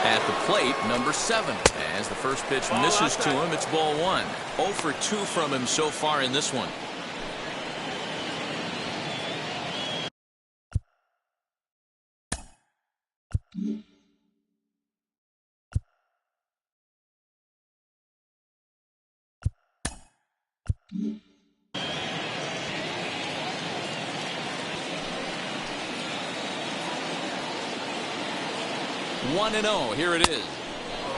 At the plate, number 7. As the first pitch misses to him, it's ball 1. 0 for 2 from him so far in this one. One and 0. Here it is.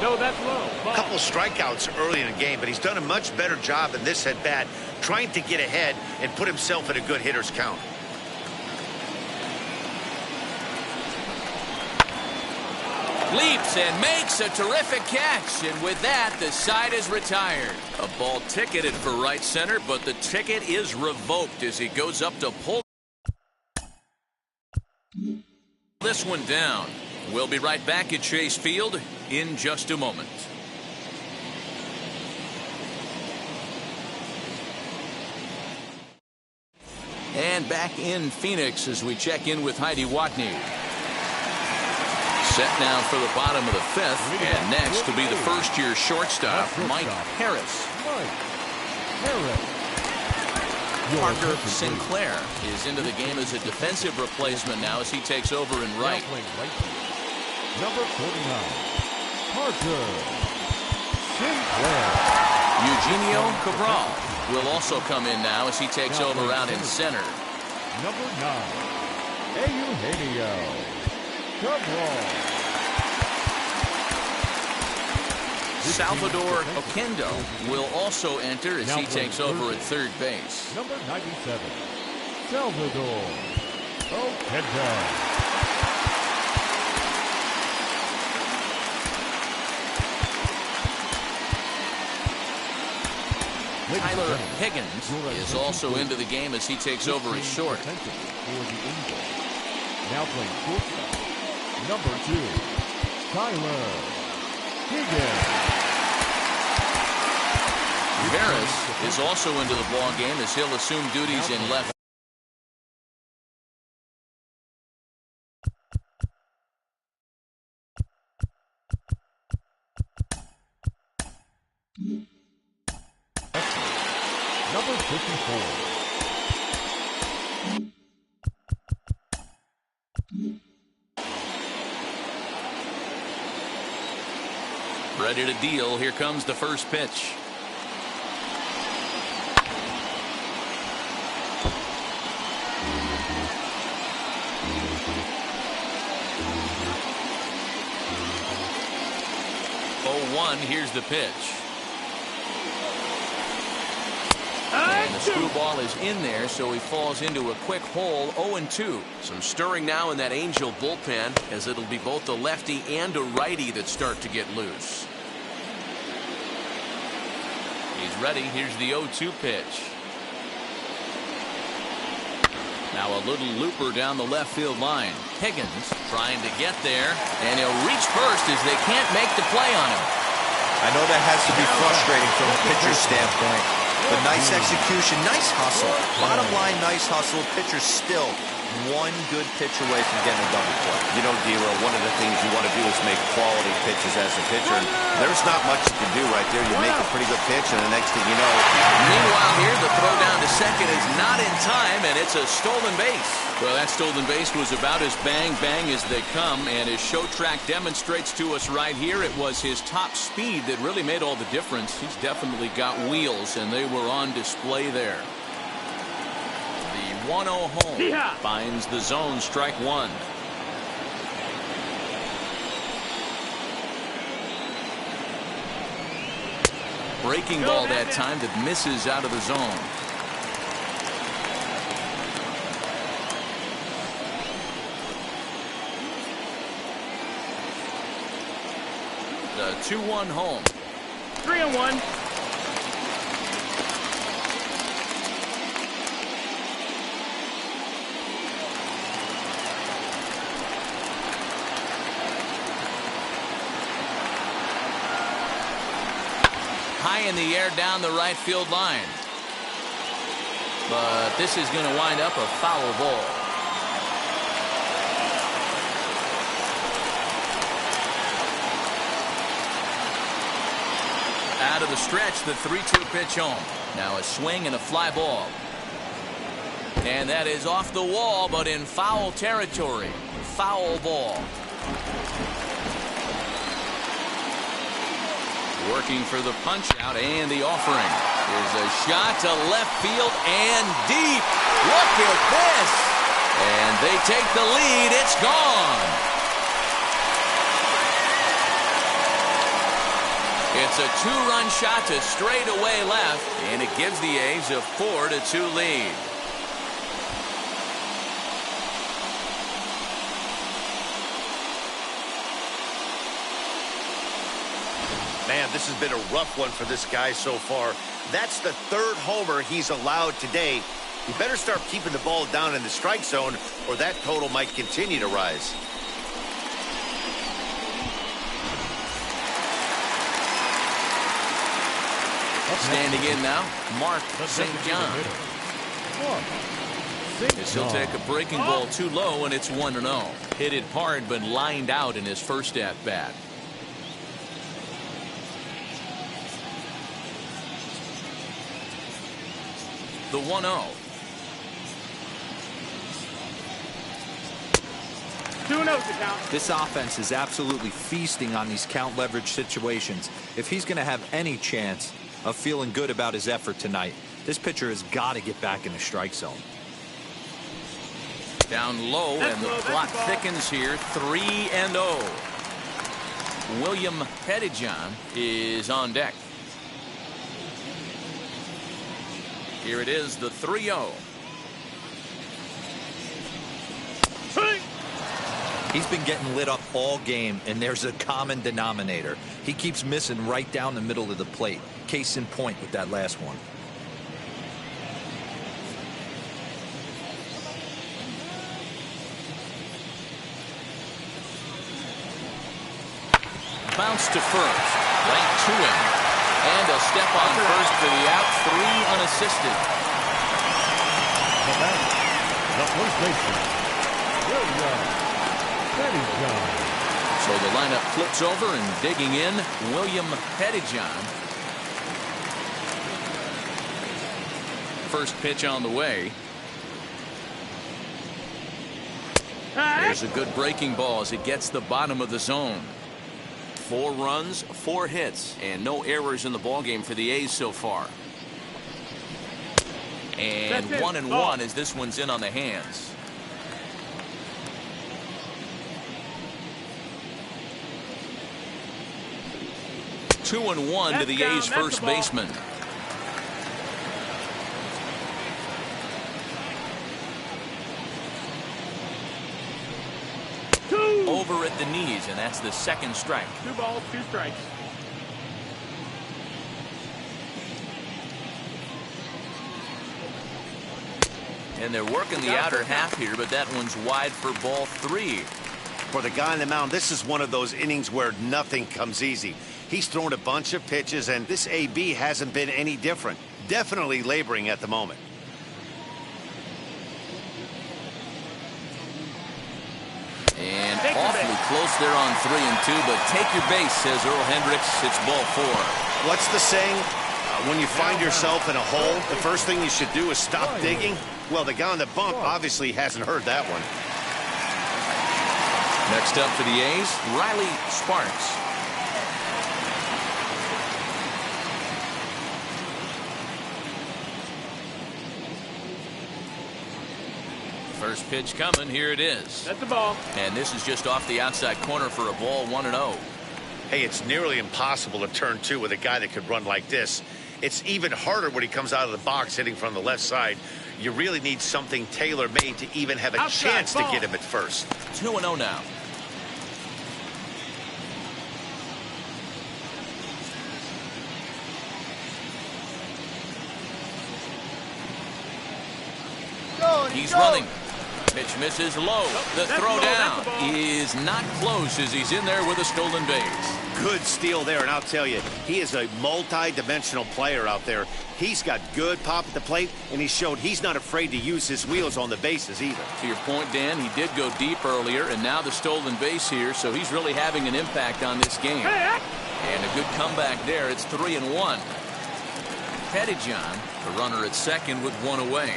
No, that's low. A couple strikeouts early in the game, but he's done a much better job in this at bat, trying to get ahead and put himself in a good hitter's count. Leaps and makes a terrific catch, and with that, the side is retired. A ball ticketed for right center, but the ticket is revoked as he goes up to pull this one down. We'll be right back at Chase Field in just a moment. And back in Phoenix as we check in with Heidi Watney. Set now for the bottom of the 5th, and next to be the first-year shortstop, Mike Harris. Parker Sinclair is into the game as a defensive replacement now as he takes over in right. Number 49, Parker Sinclair. Eugenio Cabral will also come in now as he takes over out in center. Number 9, Eugenio Cabral. Salvador Oquendo will also enter as he takes over at third base. Number 97, Salvador Oquendo. Tyler Higgins is also into the game as he takes over at short. Now playing shortstop, number 2, Tyler Higgins. Harris is also into the ball game as he'll assume duties in left. Number 54. Ready to deal. Here comes the first pitch. Here's the pitch. And the screwball is in there, so he falls into a quick hole. 0-2. Some stirring now in that Angel bullpen, as it'll be both a lefty and a righty that start to get loose. He's ready. Here's the 0-2 pitch. Now a little looper down the left field line. Higgins trying to get there, and he'll reach first as they can't make the play on him. I know that has to be frustrating from a pitcher's standpoint, but nice execution, nice hustle. Bottom line, nice hustle. Pitcher's still one good pitch away from getting a double play. You know, Dero, one of the things you want to do is make quality pitches as a pitcher. And there's not much you can do right there. You make a pretty good pitch, and the next thing you know. Meanwhile, here the throw down to second is not in time, and it's a stolen base. Well, that stolen base was about as bang-bang as they come, and his show track demonstrates to us right here it was his top speed that really made all the difference. He's definitely got wheels, and they were on display there. The 1-0 home finds the zone, strike one. Breaking ball that time that misses out of the zone. The 2-1 home. 3-1. High in the air down the right field line. But this is going to wind up a foul ball. Out of the stretch, the 3-2 pitch home. Now a swing and a fly ball. And that is off the wall, but in foul territory. Foul ball. Working for the punch out, and the offering is a shot to left field and deep. Look at this. And they take the lead. It's gone. It's a two-run shot to straightaway left, and it gives the A's a 4-2 lead. Man, this has been a rough one for this guy so far. That's the third homer he's allowed today. He better start keeping the ball down in the strike zone, or that total might continue to rise. Standing in now, Mark St. John. He'll take a breaking ball too low, and it's 1-0. Hit it hard, but lined out in his first at-bat. The 1-0. 2-0 to count. This offense is absolutely feasting on these count leverage situations. If he's going to have any chance of feeling good about his effort tonight, this pitcher has got to get back in the strike zone. Down low, and the clock thickens here. 3-0. William Pettijohn is on deck. Here it is, the 3-0. He's been getting lit up all game, and there's a common denominator. He keeps missing right down the middle of the plate. Case in point with that last one. Bounce to first. Right to him. And a step on first for the out. 3 unassisted. The batter, the first baseman, William Pettijohn. So the lineup flips over, and digging in, William Pettijohn. first pitch on the way. There's a good breaking ball as it gets the bottom of the zone. 4 runs, 4 hits, and no errors in the ballgame for the A's so far. And 1-1 as this one's in on the hands. Two and one to the A's first baseman. Over at the knees, and that's the second strike. 2 balls, 2 strikes. And they're working the outer half here, but that one's wide for ball 3. For the guy on the mound, this is one of those innings where nothing comes easy. He's thrown a bunch of pitches, and this AB hasn't been any different. Definitely laboring at the moment. And awfully close there on 3 and 2, but take your base, says Earl Hendricks. It's ball 4. What's the saying? When you find yourself in a hole, the first thing you should do is stop digging. Well, the guy on the bump obviously hasn't heard that one. Next up for the A's, Riley Sparks. First pitch coming. Here it is. That's the ball. And this is just off the outside corner for a ball, 1-0. Hey, it's nearly impossible to turn 2 with a guy that could run like this. It's even harder when he comes out of the box hitting from the left side. You really need something tailor-made to even have a chance to get him at first. 2-0 now. He's running. Pitch misses low. The throw down is not close as he's in there with a stolen base. Good steal there, and I'll tell you, he is a multi-dimensional player out there. He's got good pop at the plate, and he showed he's not afraid to use his wheels on the bases either. To your point, Dan, he did go deep earlier, and now the stolen base here, so he's really having an impact on this game. And a good comeback there. It's 3-1. Pettyjohn, the runner at second with 1 away.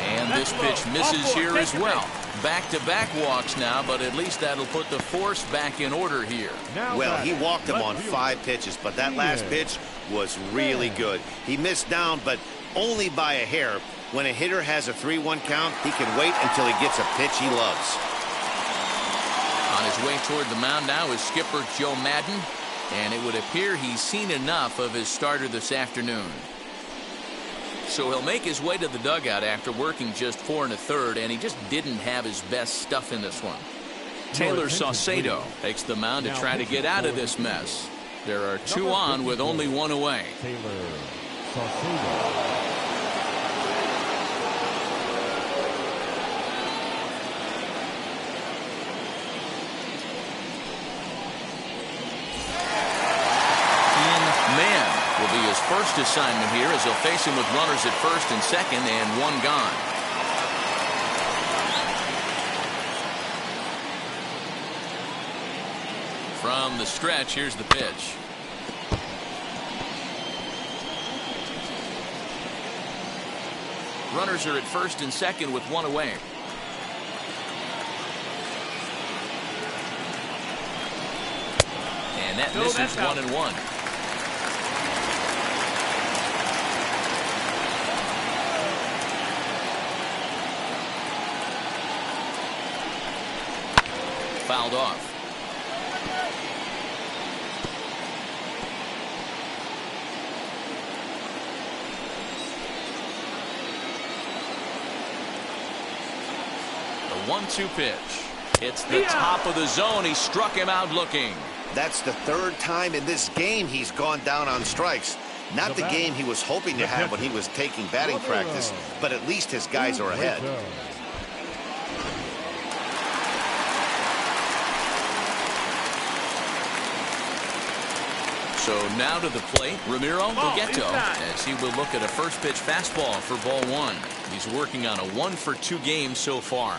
And this pitch misses here as well. Back-to-back walks now, but at least that'll put the force back in order here. Well, he walked him on 5 pitches, but that last pitch was really good. He missed down, but only by a hair. When a hitter has a 3-1 count, he can wait until he gets a pitch he loves. On his way toward the mound now is skipper Joe Madden, and it would appear he's seen enough of his starter this afternoon. So he'll make his way to the dugout after working just 4 1/3, and he just didn't have his best stuff in this one. Taylor Saucedo takes the mound to try to get out of this mess. There are 2 on with only 1 away. Taylor Saucedo. Will be his first assignment here as he'll face him with runners at first and second and 1 gone. From the stretch, here's the pitch. Runners are at first and second with 1 away. And that misses 1-1. Fouled off. The 1-2 pitch. It's the top of the zone. He struck him out looking. That's the 3rd time in this game he's gone down on strikes. Not the game he was hoping to have when he was taking batting practice, but at least his guys are ahead. So now to the plate, Ramiro Bogueto, as he will look at a first pitch fastball for ball 1. He's working on a 1-for-2 game so far.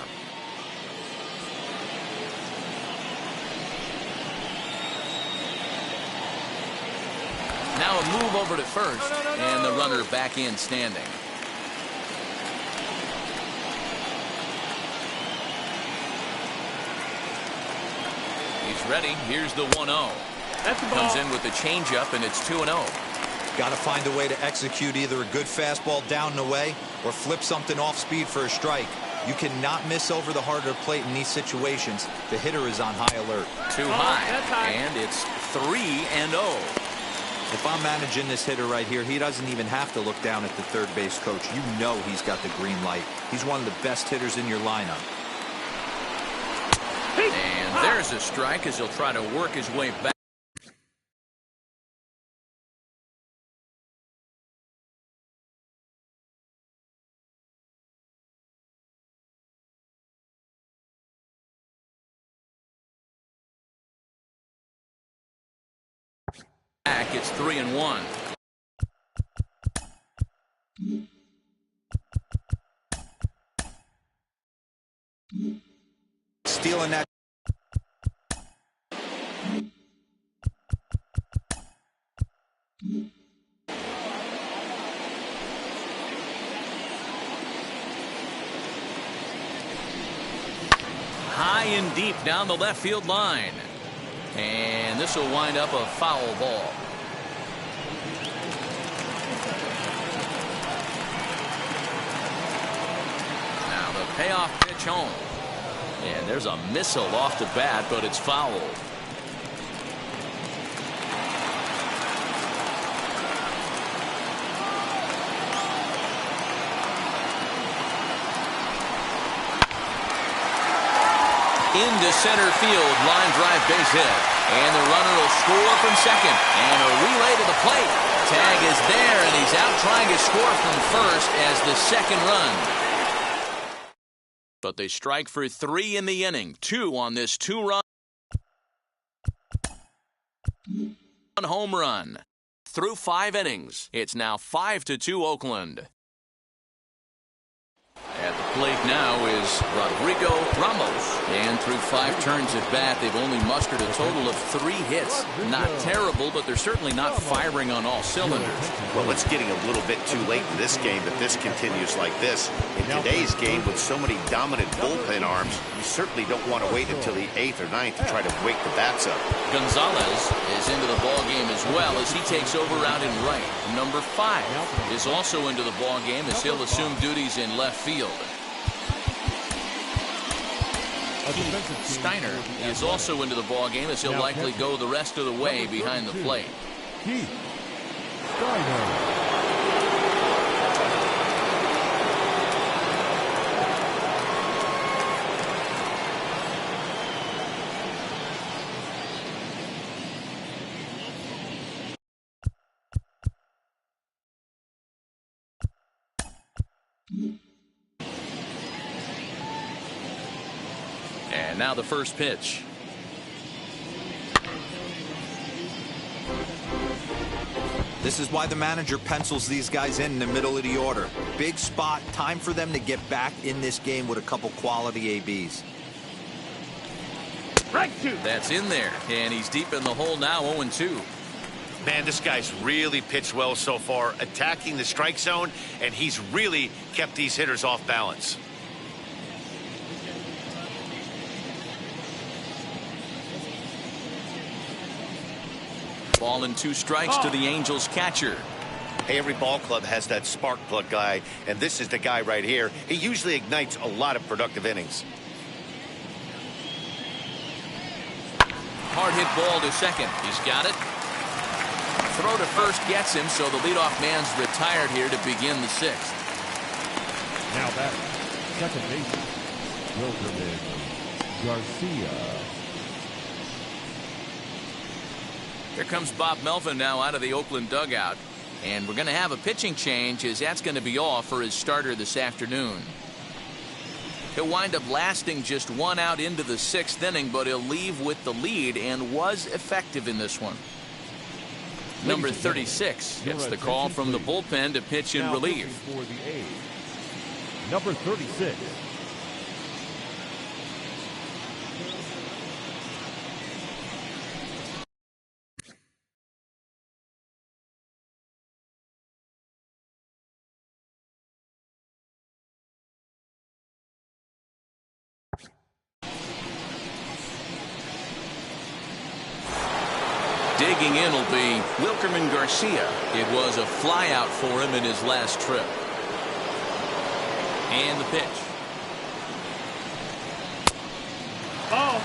Now a move over to first, and the runner back in standing. He's ready. Here's the 1-0. That's the ball. Comes in with the changeup, and it's 2-0. Got to find a way to execute either a good fastball down and away or flip something off speed for a strike. You cannot miss over the harder plate in these situations. The hitter is on high alert. Too high, and it's 3-0. If I'm managing this hitter right here, he doesn't even have to look down at the third base coach. You know he's got the green light. He's one of the best hitters in your lineup. And there's a strike as he'll try to work his way back. It's 3-1. Stealing that. High and deep down the left field line. And this will wind up a foul ball. Now the payoff pitch home. And there's a missile off the bat, but it's fouled. Into center field, line drive base hit. And the runner will score from second. And a relay to the plate. Tag is there, and he's out trying to score from first as the second run. But they strike for 3 in the inning. 2 on this 2-run home run. Through 5 innings, it's now 5-2 Oakland. At the plate now is Rodrigo Ramos. And through 5 turns at bat, they've only mustered a total of 3 hits. Not terrible, but they're certainly not firing on all cylinders. Well, it's getting a little bit too late in this game if this continues like this. In today's game, with so many dominant bullpen arms, you certainly don't want to wait until the 8th or 9th to try to wake the bats up. Gonzalez is into the ball game as well as he takes over out in right. Number 5 is also into the ball game as he'll assume duties in left field. Steiner is also into the ball game as he'll likely go the rest of the way behind the plate. And now the first pitch. This is why the manager pencils these guys in the middle of the order. Big spot, time for them to get back in this game with a couple quality ABs. That's in there, and he's deep in the hole now, 0-2. Man, this guy's really pitched well so far, attacking the strike zone, and he's really kept these hitters off balance. Ball and 2 strikes to the Angels catcher. Hey, every ball club has that spark plug guy, and this is the guy right here. He usually ignites a lot of productive innings. Hard hit ball to second. He's got it. Throw to first gets him, so the leadoff man's retired here to begin the 6th. Now batting, second baseman, Wilkerman Garcia. Here comes Bob Melvin now out of the Oakland dugout. And we're going to have a pitching change as that's going to be all for his starter this afternoon. He'll wind up lasting just 1 out into the 6th inning, but he'll leave with the lead and was effective in this one. Number 36 gets the call from the bullpen to pitch in relief. For the A's, number 36, Checking in will be Wilkerman Garcia. It was a flyout for him in his last trip. And the pitch. Ball.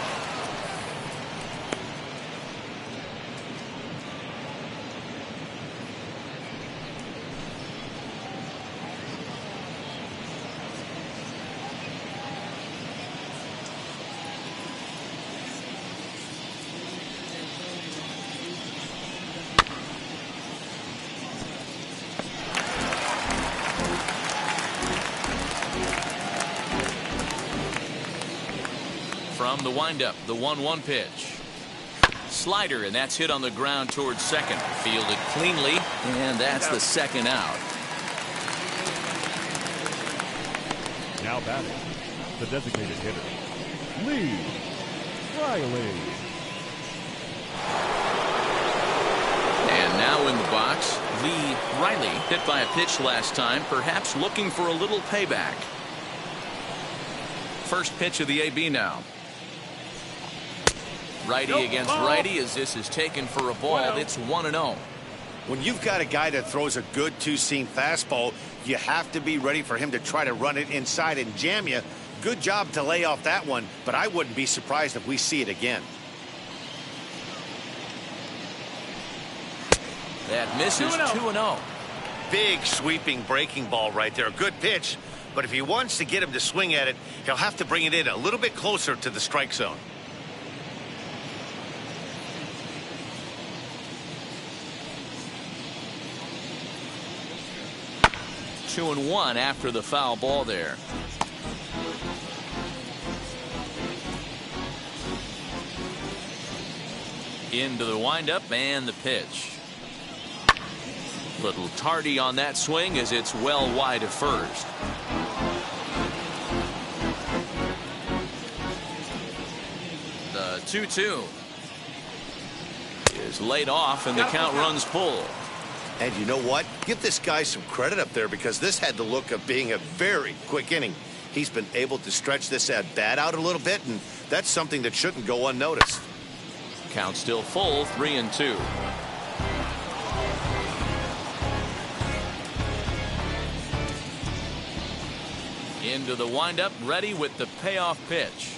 From the windup, the 1-1 pitch. Slider, and that's hit on the ground towards second. Fielded cleanly, and that's the second out. Now batting, the designated hitter, Lee Riley. And now in the box, Lee Riley, hit by a pitch last time, perhaps looking for a little payback. First pitch of the AB now. Righty against righty as this is taken for a ball. It's 1-0. When you've got a guy that throws a good two-seam fastball, you have to be ready for him to try to run it inside and jam you. Good job to lay off that one, but I wouldn't be surprised if we see it again. That misses 2-0. Big sweeping breaking ball right there. Good pitch, but if he wants to get him to swing at it, he'll have to bring it in a little bit closer to the strike zone. Two and one after the foul ball there. Into the windup and the pitch. Little tardy on that swing as it's well wide of first. The 2-2 is laid off and the count runs full. And you know what? Give this guy some credit up there because this had the look of being a very quick inning. He's been able to stretch this at bat out a little bit, and that's something that shouldn't go unnoticed. Count still full, 3-2. Into the windup, ready with the payoff pitch.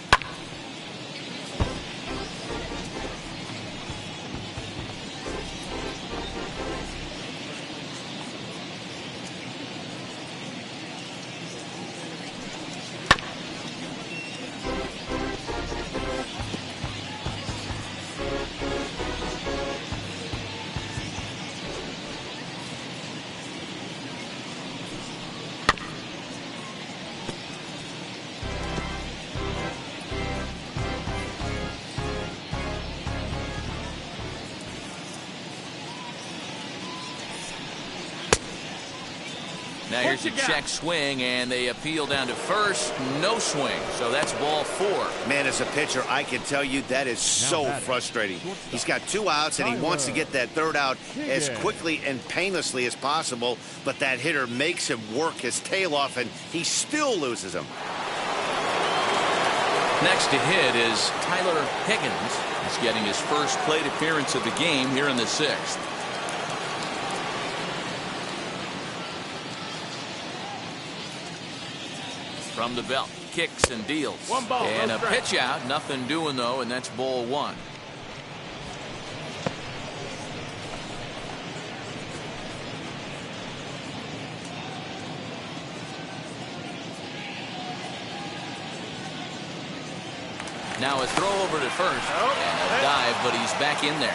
Now here's a check swing, and they appeal down to first. No swing, so that's ball 4. Man, as a pitcher, I can tell you that is so frustrating. He's got 2 outs, and he wants to get that 3rd out as quickly and painlessly as possible, but that hitter makes him work his tail off, and he still loses him. Next to hit is Tyler Higgins. He's getting his first plate appearance of the game here in the 6th. From the belt, kicks and deals. 1 ball, and no a strike. pitch out, nothing doing though, and that's ball 1. Now a throw over to first, and a dive, but he's back in there.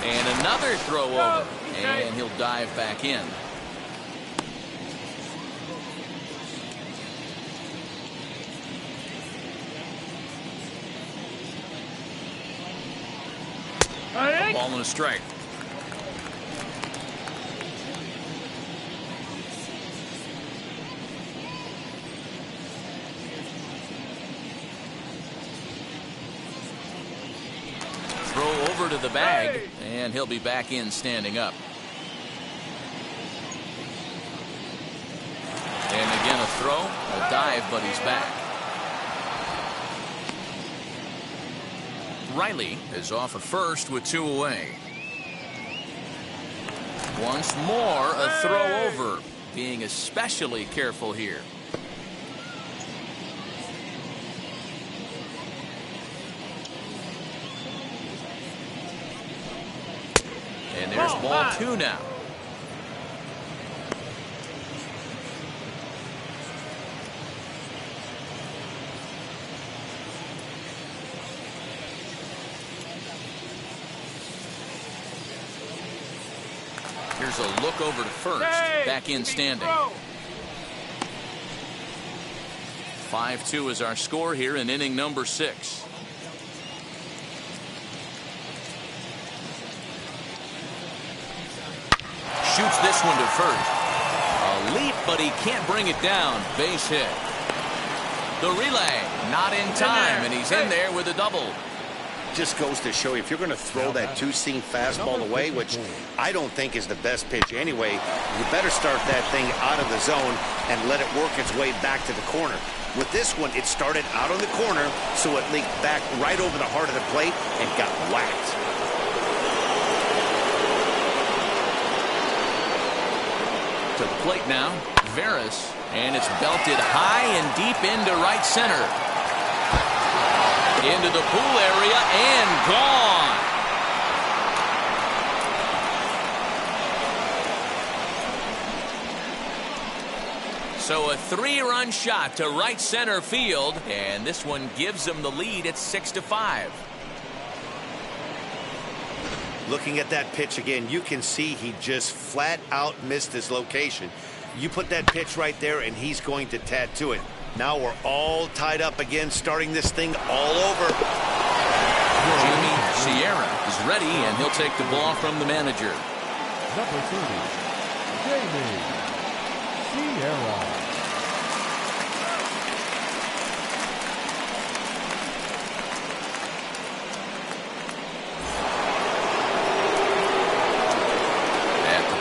And another throw over, and he'll dive back in. Ball and a strike. Throw over to the bag, and he'll be back in standing up. And again a throw, a dive, but he's back. Riley is off at first with 2 away. Once more, a throw over. Being especially careful here. And there's ball 2 now. Here's a look over to first. Back in standing. 5-2 is our score here in inning number 6. Shoots this one to first. A leap, but he can't bring it down. Base hit. The relay, not in time, and he's in there with a double. Just goes to show you, if you're going to throw that two-seam fastball away, which I don't think is the best pitch anyway, you better start that thing out of the zone and let it work its way back to the corner. With this one, it started out on the corner, so it leaked back right over the heart of the plate and got whacked. To the plate now, Veras, and it's belted high and deep into right center. Into the pool area and gone. So a 3-run shot to right center field, and this one gives them the lead at 6-5. Looking at that pitch again, you can see he just flat out missed his location. You put that pitch right there and he's going to tattoo it. Now we're all tied up again, starting this thing all over. Jimmy Sierra is ready, and he'll take the ball from the manager. Number 30, Jamie Sierra.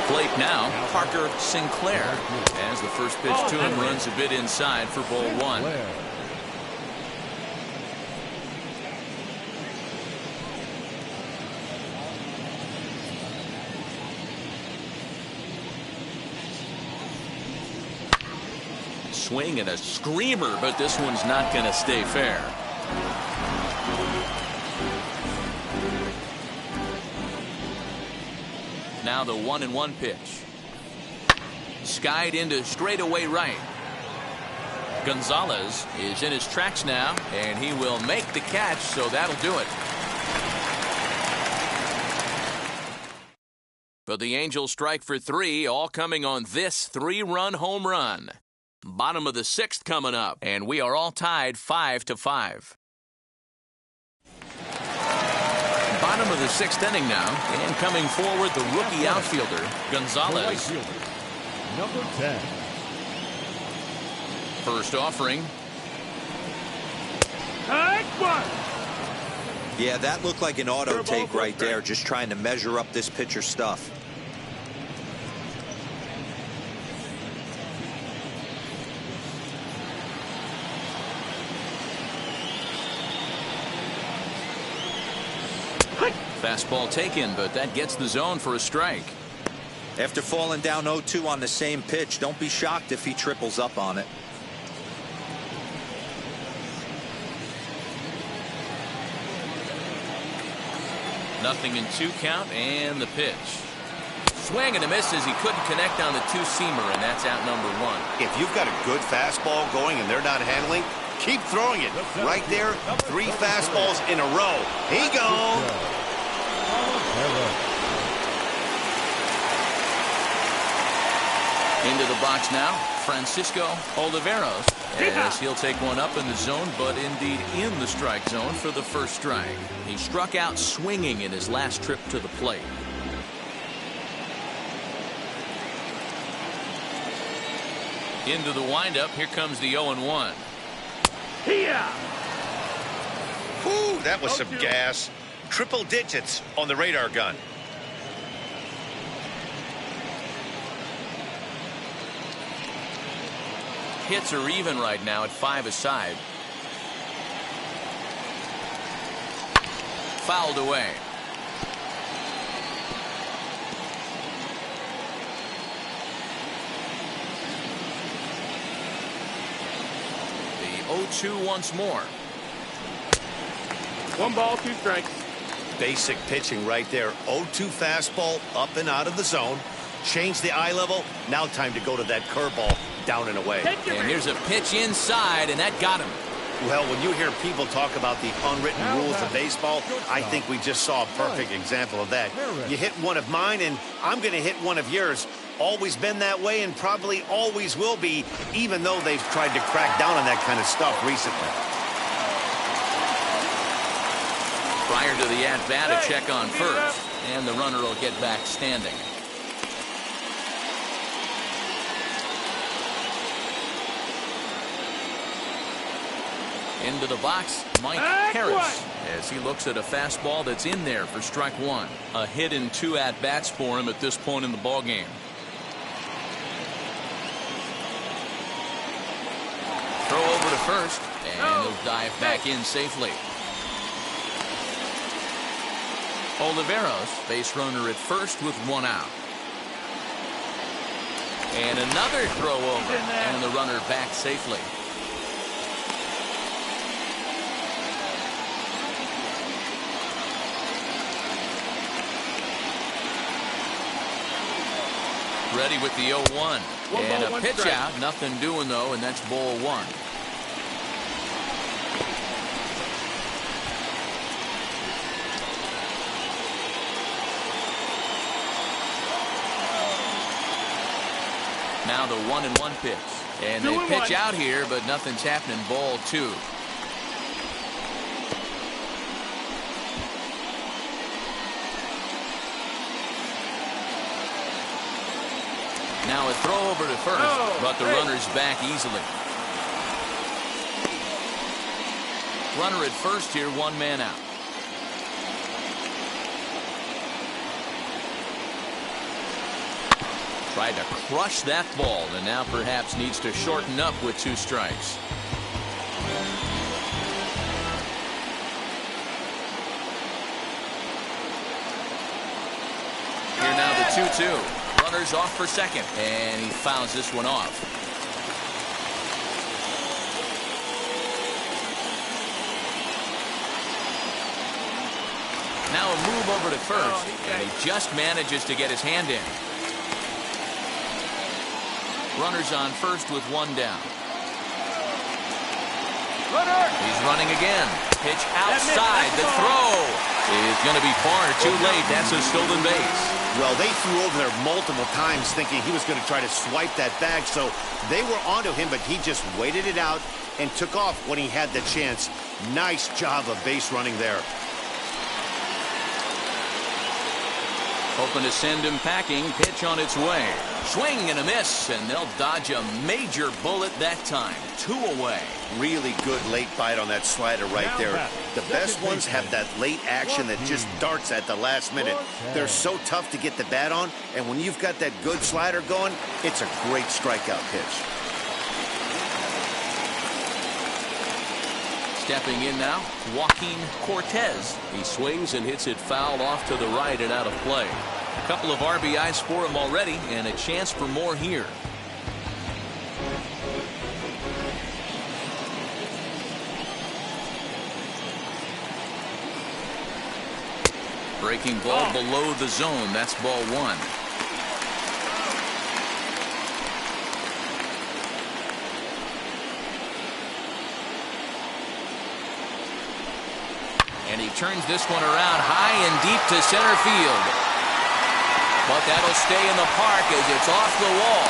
Plate now, Parker Sinclair, as the first pitch to him runs a bit inside for ball 1. Swing and a screamer, but this one's not going to stay fair. Now the 1-1 pitch. Skied into straightaway right. Gonzalez is in his tracks now, and he will make the catch, so that'll do it. But the Angels strike for 3, all coming on this 3-run home run. Bottom of the 6th coming up, and we are all tied 5-5. Bottom of the 6th inning now, and coming forward the rookie outfielder, Gonzalez. Number 10. First offering. Yeah, that looked like an auto take right there, just trying to measure up this pitcher's stuff. Fastball taken, but that gets the zone for a strike. After falling down 0-2 on the same pitch, don't be shocked if he triples up on it. Nothing in 2 count, and the pitch. Swing and a miss as he couldn't connect on the 2-seamer, and that's out number 1. If you've got a good fastball going and they're not handling, keep throwing it. Right there, 3 fastballs in a row. He goes. Into the box now, Francisco Oliveros, as he'll take one up in the zone, but indeed in the strike zone for the first strike. He struck out swinging in his last trip to the plate. Into the windup, here comes the 0-1. Whew, that was some gas. Triple digits on the radar gun. Hits are even right now at 5 aside. fouled away. The 0-2 once more. 1 ball, 2 strikes. Basic pitching right there. 0-2 fastball up and out of the zone. Change the eye level. Now time to go to that curveball down and away. And here's a pitch inside, and that got him. Well, when you hear people talk about the unwritten rules of baseball, I think we just saw a perfect example of that. You hit one of mine, and I'm going to hit one of yours. Always been that way and probably always will be, even though they've tried to crack down on that kind of stuff recently. Prior to the at-bat, a check on first, and the runner will get back standing. Into the box, Mike Harris, as he looks at a fastball that's in there for strike 1. A hit in 2 at-bats for him at this point in the ballgame. Throw over to first, and he'll dive back in safely. Oliveros, base runner at first with 1 out. And another throw over, and the runner back safely. Ready with the 0-1. And a pitch out. Nothing doing, though, and that's ball 1. Now the 1-1 pitch. And they pitch out here, but nothing's happening. Ball 2. Now a throw over to first, but the runner's back easily. Runner at first here, 1 man out. Tried to crush that ball, and now perhaps needs to shorten up with 2 strikes. Here now the 2-2. Runners off for second, and he fouls this one off. Now a move over to first, and he just manages to get his hand in. Runners on first with 1 down. He's running again. Pitch outside. The throw is going to be far too late. That's a stolen base. Well, they threw over there multiple times thinking he was going to try to swipe that bag, so they were onto him, but he just waited it out and took off when he had the chance. Nice job of base running there. Hoping to send him packing. Pitch on its way. Swing and a miss, and they'll dodge a major bullet that time. 2 away. Really good late bite on that slider right there. The best ones have that late action that just darts at the last minute. They're so tough to get the bat on, and when you've got that good slider going, it's a great strikeout pitch. Stepping in now, Joaquin Cortez. He swings and hits it foul off to the right and out of play. A couple of RBIs for him already, and a chance for more here. Breaking ball below the zone. That's ball 1. And he turns this one around high and deep to center field. But that'll stay in the park as it's off the wall.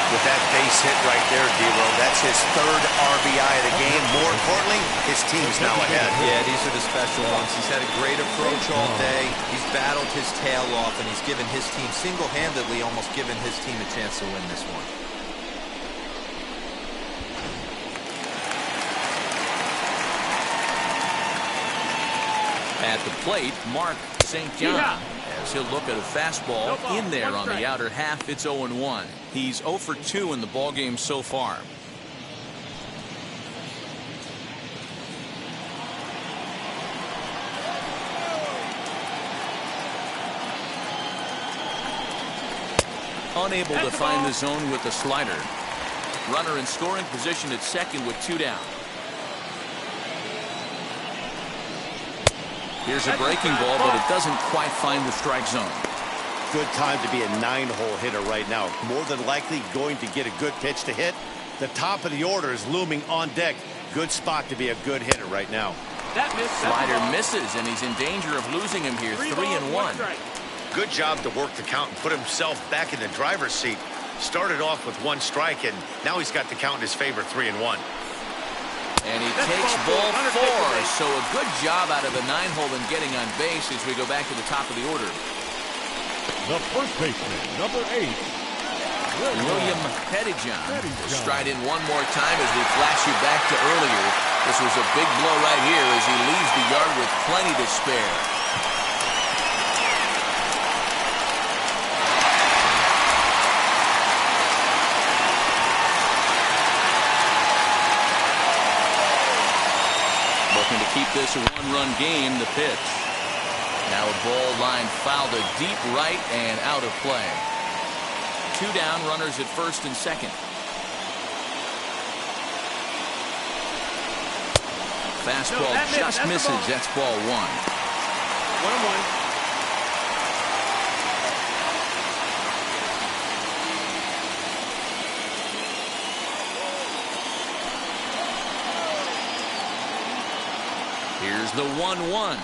With that base hit right there, D-Row, that's his 3rd RBI of the game. More importantly, his team's now ahead. Yeah, these are the special ones. He's had a great approach all day. He's battled his tail off, and he's given his team single-handedly, almost given his team a chance to win this one. At the plate, Mark St. John, as he'll look at a fastball in there on the outer half. It's 0-1. He's 0 for 2 in the ballgame so far. unable to find the zone with the slider. Runner in scoring position at second with 2 down. Here's a breaking ball, but it doesn't quite find the strike zone. Good time to be a 9-hole hitter right now. More than likely going to get a good pitch to hit. The top of the order is looming on deck. Good spot to be a good hitter right now. Slider misses, and he's in danger of losing him here. 3-1. Good job to work the count and put himself back in the driver's seat. Started off with 1 strike, and now he's got the count in his favor, 3-1. And he takes ball 4, so a good job out of the 9-hole and getting on base as we go back to the top of the order. The first baseman, number 8, William Pettijohn will stride in one more time as we flash you back to earlier. This was a big blow right here as he leaves the yard with plenty to spare. Looking to keep this a 1-run game, the pitch. Now a ball line foul to deep right and out of play. 2 down, runners at first and second. Fastball just misses. That's ball 1. 1-1. Here's the 1-1.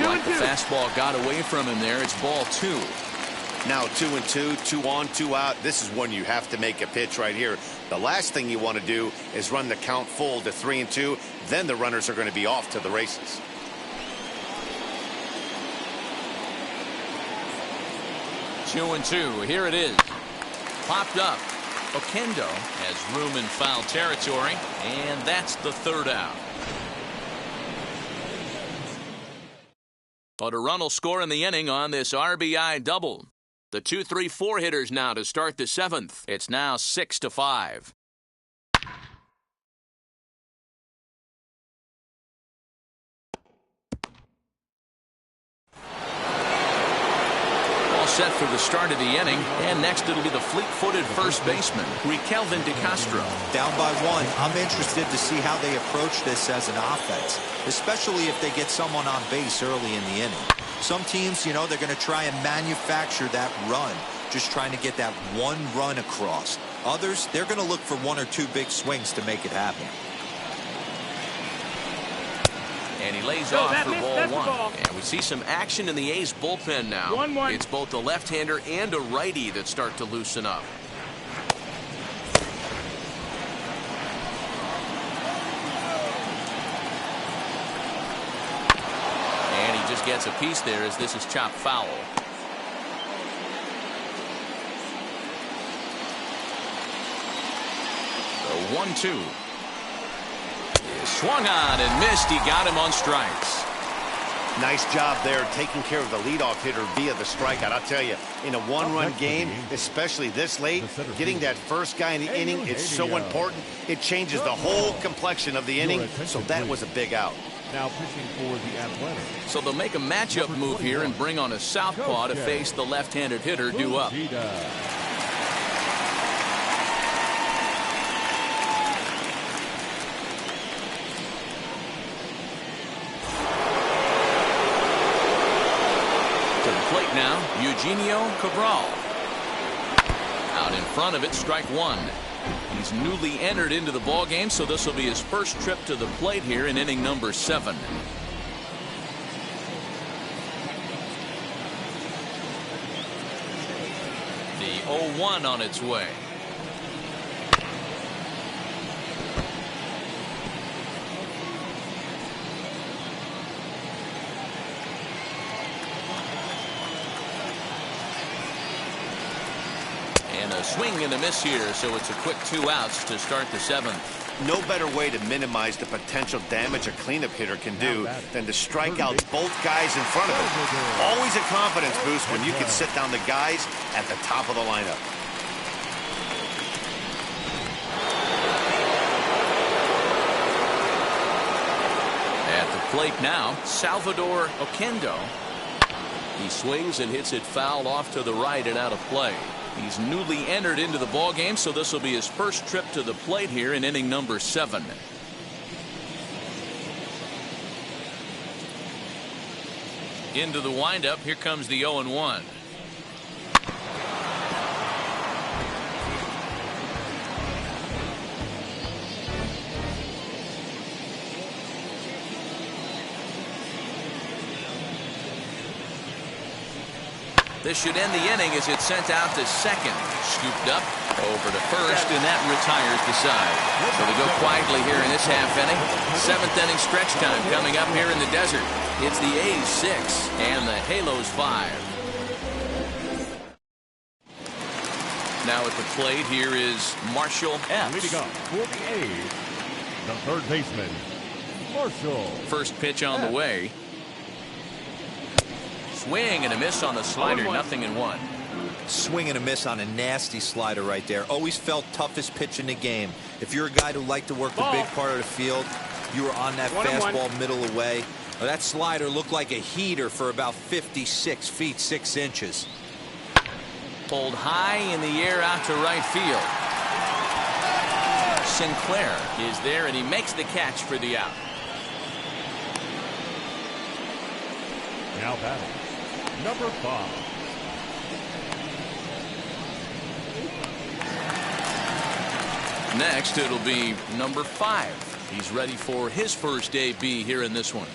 Like the fastball got away from him there. It's ball 2. Now 2-2, 2 on, 2 out. This is when you have to make a pitch right here. The last thing you want to do is run the count full to 3-2. Then the runners are going to be off to the races. Two and 2. Here it is. Popped up. Oakland has room in foul territory, and that's the 3rd out. But a run will score in the inning on this RBI double. The 2-3-4 hitters now to start the 7th. It's now 6-5. All set for the start of the inning, and next it'll be the fleet-footed first baseman, Kelvin DeCastro. Down by 1. I'm interested to see how they approach this as an offense, especially if they get someone on base early in the inning. Some teams, they're going to try and manufacture that run, just trying to get that 1 run across. Others, they're going to look for 1 or 2 big swings to make it happen. And he lays off for ball 1. And we see some action in the A's bullpen now. 1-1. It's both a left-hander and a righty that start to loosen up. And he just gets a piece there as this is chopped foul. The 1-2. Swung on and missed. He got him on strikes. Nice job there taking care of the leadoff hitter via the strikeout. I'll tell you, in a 1-run game, especially this late, getting that first guy in the inning, it's so important. It changes the whole complexion of the inning, so that was a big out. Now pitching for the Athletics. So they'll make a matchup move here and bring on a southpaw to face the left-handed hitter due up. Plate now, Eugenio Cabral. Out in front of it, strike 1. He's newly entered into the ball game, so this will be his first trip to the plate here in inning number 7. The 0-1 on its way. And a swing and a miss here, so it's a quick 2 outs to start the 7th. No better way to minimize the potential damage a cleanup hitter can do than to strike out both guys in front of him. Always a confidence boost when you can sit down the guys at the top of the lineup. At the plate now, Salvador Oquendo. He swings and hits it foul off to the right and out of play. He's newly entered into the ballgame, so this will be his first trip to the plate here in inning number 7. Into the windup, here comes the 0-1. This should end the inning as it's sent out to second. Scooped up over to first, and that retires the side. So they go quietly here in this half inning. 7th inning stretch time coming up here in the desert. It's the A's 6 and the Halos 5. Now at the plate, here is Marshall Epps. Leading up for the A's, the third baseman, Marshall. First pitch on the way. Swing and a miss on the slider, 0-1. Swing and a miss on a nasty slider right there. Always felt toughest pitch in the game. If you're a guy who liked to work the big part of the field, you were on that fastball middle away. Well, that slider looked like a heater for about 56 feet 6 inches. Pulled high in the air out to right field. Sinclair is there, and he makes the catch for the out. Now batting, number 5. Next, it'll be number 5. He's ready for his first AB here in this one.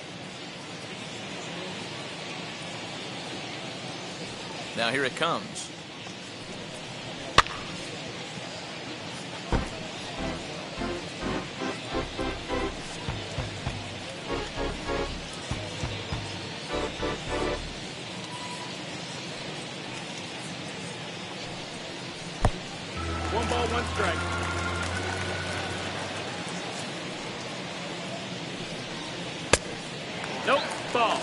Now here it comes. One ball, one strike. Nope, ball.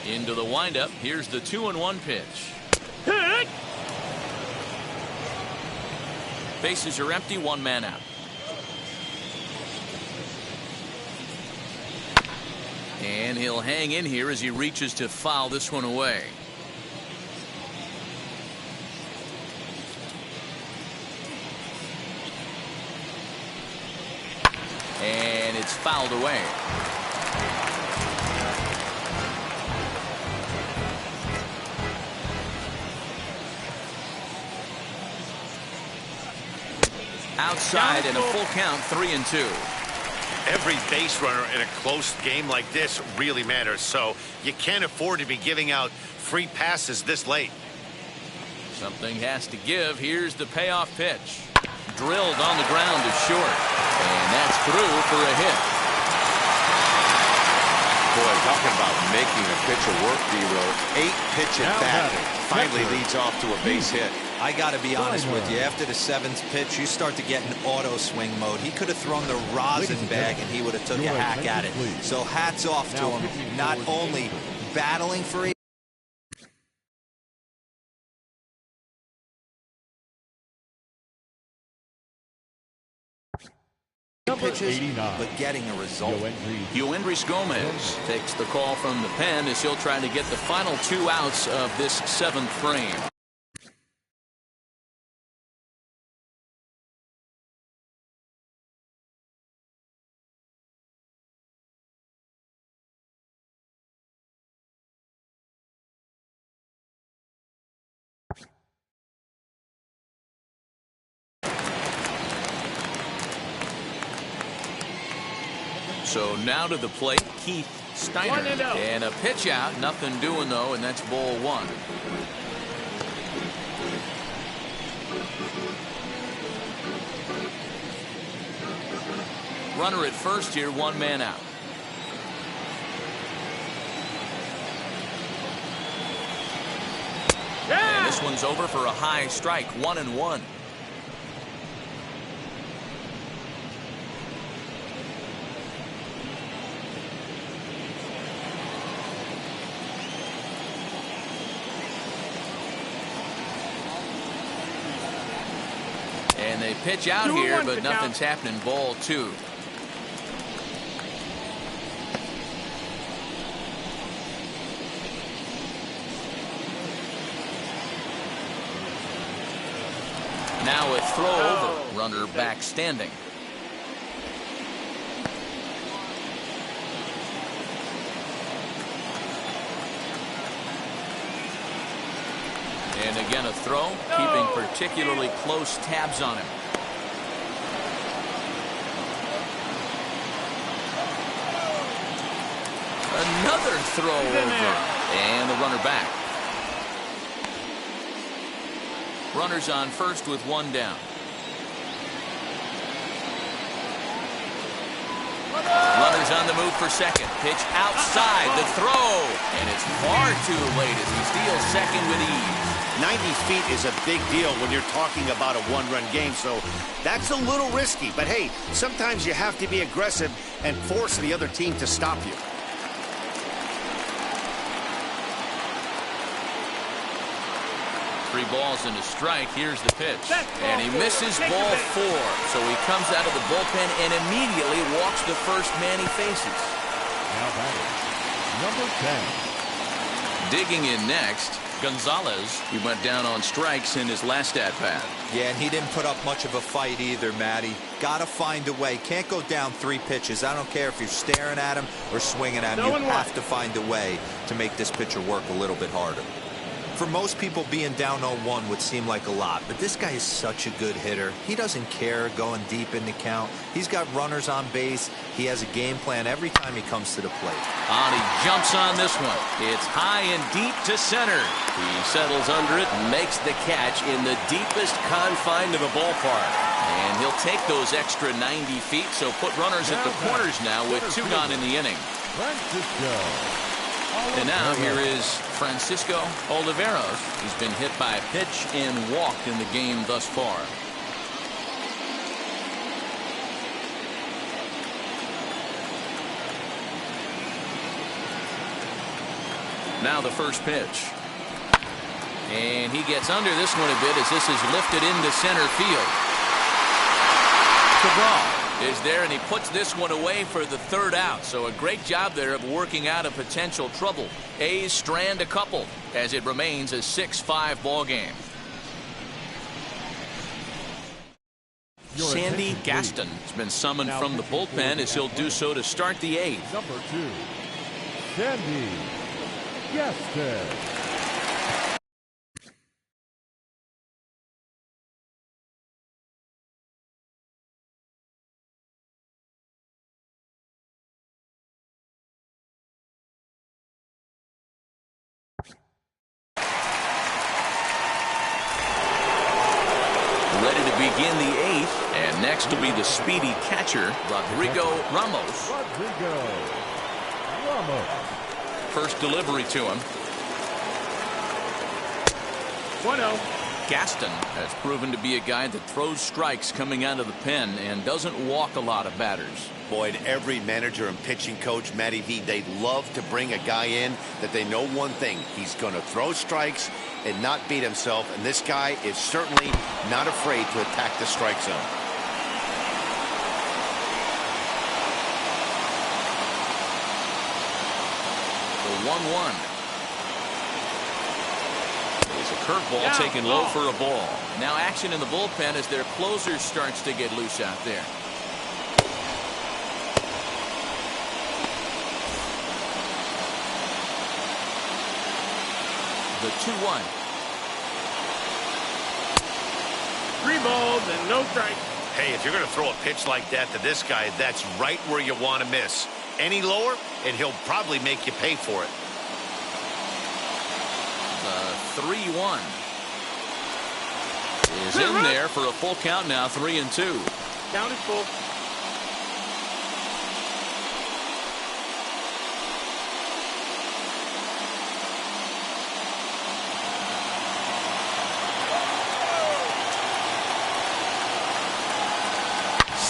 Into the windup. Here's the 2-1 pitch. Hit! Bases are empty, 1 man out. And he'll hang in here as he reaches to foul this one away. And it's fouled away. Outside and a full count, 3-2. Every base runner in a close game like this really matters, so you can't afford to be giving out free passes this late. Something has to give. Here's the payoff pitch. Drilled on the ground to short. And that's through for a hit. Boy, talking about making a pitcher work, D-Row. 8-pitch at bat finally leads off to a base hit. I got to be honest with you. After the 7th pitch, you start to get in auto swing mode. He could have thrown the rosin bag and he would have took a hack at it. So hats off to him, not only battling for it, pitches, but getting a result. Yoendris Gomez takes the call from the pen as he'll try to get the final 2 outs of this 7th frame. So now to the plate, Keith Steiner. And a pitch out, nothing doing though, and that's ball 1. Runner at first here, 1 man out. And this This one's over for a high strike, 1-1. And they pitch out here, but nothing's happening. Ball 2. Now a throw over. Runner back standing. And again a throw, keeping particularly close tabs on him. Another throw over. And the runner back. Runners on first with 1 down. Runners on the move for second. Pitch outside. The throw. And it's far too late as he steals second with ease. 90 feet is a big deal when you're talking about a one-run game, so that's a little risky. But hey, sometimes you have to be aggressive and force the other team to stop you. 3 balls and a strike. Here's the pitch. And he misses ball 4. So he comes out of the bullpen and immediately walks the first man he faces. Now batting, number 10. Digging in next, Gonzalez. He went down on strikes in his last at-bat. Yeah, and he didn't put up much of a fight either, Matty. Got to find a way. Can't go down 3 pitches. I don't care if you're staring at him or swinging at him. You have to find a way to make this pitcher work a little bit harder. For most people, being down 0-1 would seem like a lot, but this guy is such a good hitter. He doesn't care going deep in the count. He's got runners on base. He has a game plan every time he comes to the plate. And he jumps on this one. It's high and deep to center. He settles under it and makes the catch in the deepest confine of the ballpark. And he'll take those extra 90 feet, so put runners at the corners now with 2 gone in the inning. And now here is Francisco Oliveros. He's been hit by a pitch and walked in the game thus far. Now the first pitch. And he gets under this one a bit as this is lifted into center field. Cabral is there, and he puts this one away for the 3rd out. So a great job there of working out a potential trouble. A's strand a couple as it remains a 6-5 ball game. Sandy Gaston has been summoned from the bullpen as he'll do so to start the 8th. Number 2, Sandy Gaston. Ready to begin the 8th, and next will be the speedy catcher, Rodrigo Ramos. First delivery to him. 1-0. Gaston has proven to be a guy that throws strikes coming out of the pen and doesn't walk a lot of batters. Boy, and every manager and pitching coach, Matty V, they love to bring a guy in that they know one thing. He's going to throw strikes and not beat himself, and this guy is certainly not afraid to attack the strike zone. The 1-1. It's a curveball taken low for a ball. Now action in the bullpen as their closer starts to get loose out there. The 2-1. 3 balls and no strikes. Hey, if you're going to throw a pitch like that to this guy, that's right where you want to miss. Any lower, and he'll probably make you pay for it. The 3-1 is in there for a full count now, 3-2. Count is full.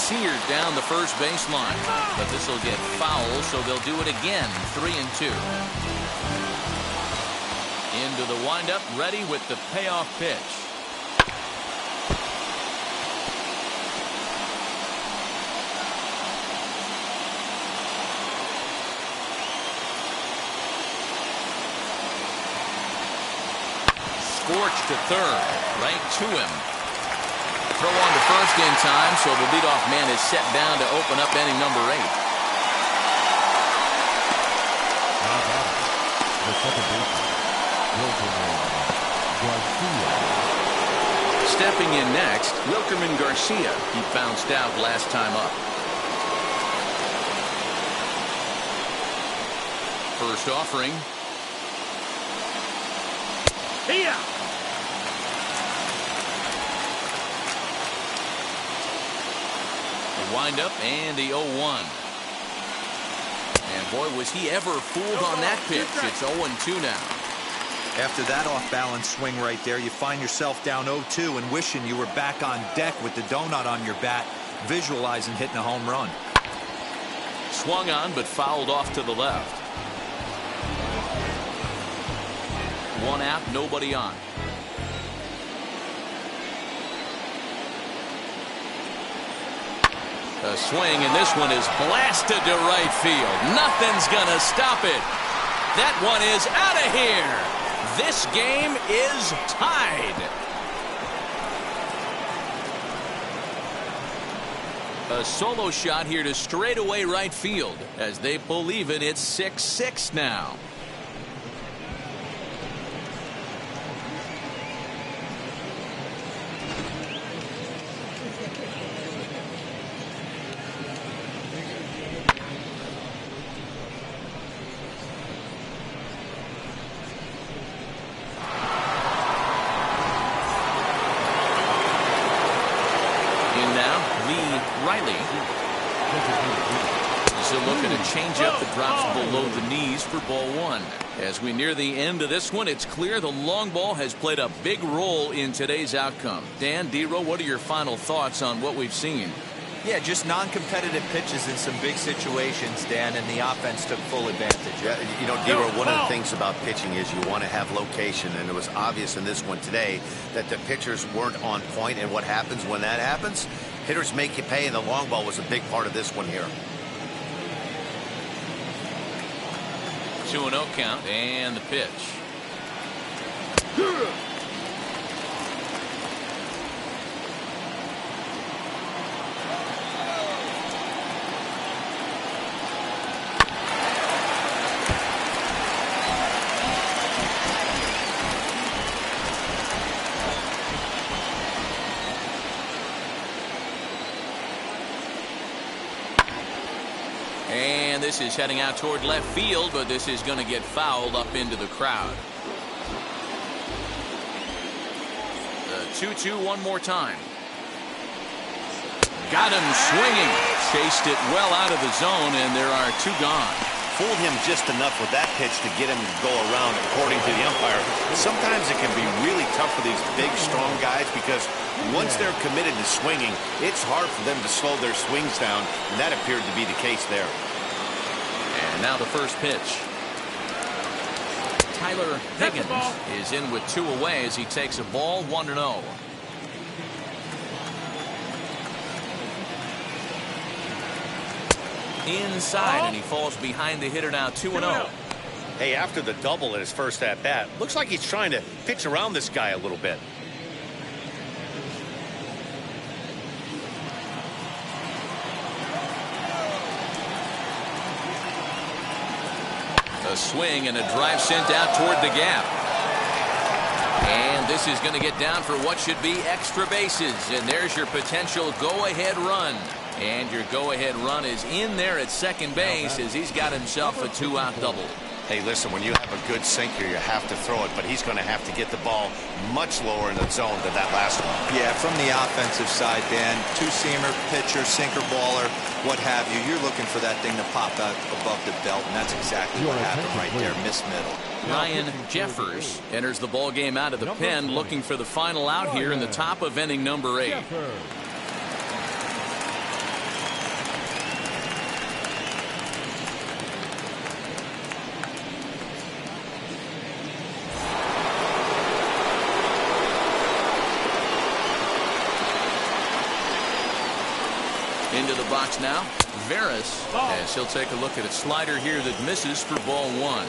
seared down the first baseline. But this will get foul, so they'll do it again. 3-2. Into the windup, ready with the payoff pitch. Scorched to third, right to him. Throw on to first in time, so the leadoff man is set down to open up inning number 8. Now batting, the second baseman, Garcia. Stepping in next, Wilkerman Garcia. He bounced out last time up. First offering. Here. The windup and the 0-1. And boy, was he ever fooled on that pitch. It's 0-2 now. After that off-balance swing right there, you find yourself down 0-2 and wishing you were back on deck with the donut on your bat, visualizing hitting a home run. Swung on, but fouled off to the left. One out, nobody on. A swing, and this one is blasted to right field. Nothing's gonna stop it. That one is out of here. This game is tied. A solo shot here to straightaway right field. As they believe it, it's 6-6 now. Changeup that drops below the knees for ball 1. As we near the end of this one, it's clear the long ball has played a big role in today's outcome. Dan, D-Row, what are your final thoughts on what we've seen? Yeah, just non-competitive pitches in some big situations, Dan, and the offense took full advantage. Yeah, you know, D-Row, one of the things about pitching is you want to have location, and it was obvious in this one today that the pitchers weren't on point, and what happens when that happens? Hitters make you pay, and the long ball was a big part of this one here. 2-0 count, and the pitch. And this is heading out toward left field, but this is going to get fouled up into the crowd. The 2-2 one more time. Got him swinging. Chased it well out of the zone, and there are 2 gone. Fooled him just enough with that pitch to get him to go around, according to the umpire. Sometimes it can be really tough for these big, strong guys because once they're committed to swinging, it's hard for them to slow their swings down, and that appeared to be the case there. And now the first pitch. Tyler Higgins is in with 2 away as he takes a ball 1-0. Inside, and he falls behind the hitter now 2-0. Hey, after the double in his first at-bat, looks like he's trying to pitch around this guy a little bit. A swing and a drive sent out toward the gap. And this is going to get down for what should be extra bases. And there's your potential go-ahead run. And your go-ahead run is in there at second base as he's got himself a 2-out double. Hey, listen, when you have a good sinker, you have to throw it, but he's going to have to get the ball much lower in the zone than that last one. Yeah, from the offensive side, Dan, 2-seamer, pitcher, sinker, baller, what have you, you're looking for that thing to pop out above the belt, and that's exactly what happened right there, miss middle. Ryan Jeffers enters the ball game out of the pen, looking for the final out here in the top of inning number 8. Into the box now, Varus, as he'll take a look at a slider here that misses for ball 1.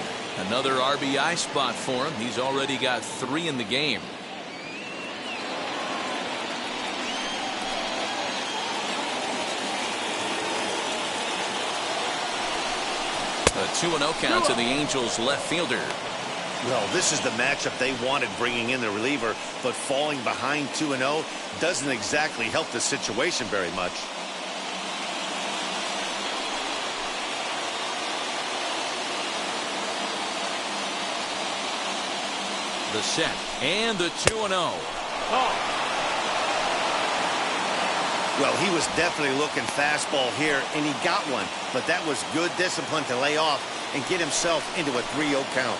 Another RBI spot for him. He's already got 3 in the game. A 2-0 count to the Angels left fielder. Well, this is the matchup they wanted, bringing in the reliever, but falling behind 2-0 doesn't exactly help the situation very much. The set and the 2-0. Well, he was definitely looking fastball here, and he got one, but that was good discipline to lay off and get himself into a 3-0 count.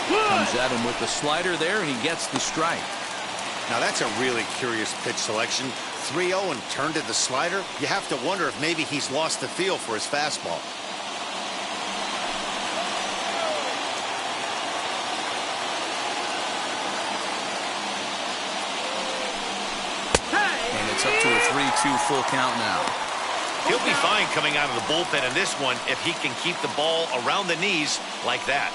Comes at him with the slider there, and he gets the strike. Now, that's a really curious pitch selection. 3-0 and turned to the slider. You have to wonder if maybe he's lost the feel for his fastball. And it's up to a 3-2 full count now. He'll be fine coming out of the bullpen in this one if he can keep the ball around the knees like that.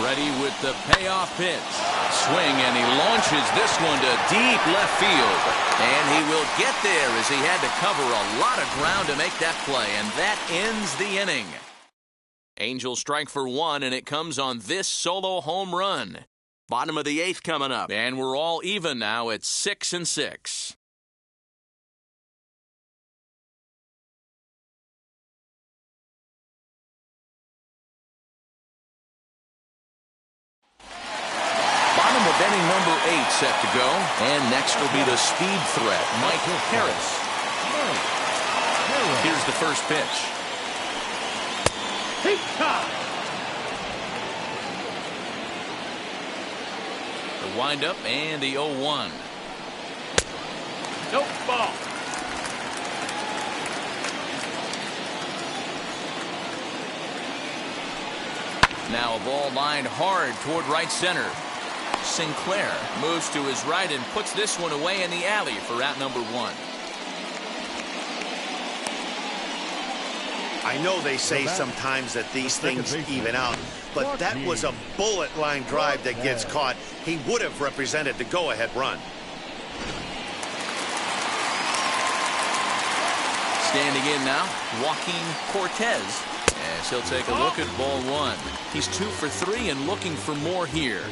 Ready with the payoff pitch. Swing, and he launches this one to deep left field. And he will get there as he had to cover a lot of ground to make that play. And that ends the inning. Angels strike for 1, and it comes on this solo home run. Bottom of the 8th coming up. And we're all even now at 6-6. Inning number 8 set to go. And next will be the speed threat, Mike Harris. Here's the first pitch. The windup and the 0-1. Nope, ball. Now a ball lined hard toward right center. Sinclair moves to his right and puts this one away in the alley for out number 1. I know they say sometimes that these things even out, but that was a bullet line drive that gets caught. He would have represented the go-ahead run. Standing in now, Joaquin Cortez, as he'll take a look at ball 1. He's 2 for 3 and looking for more here.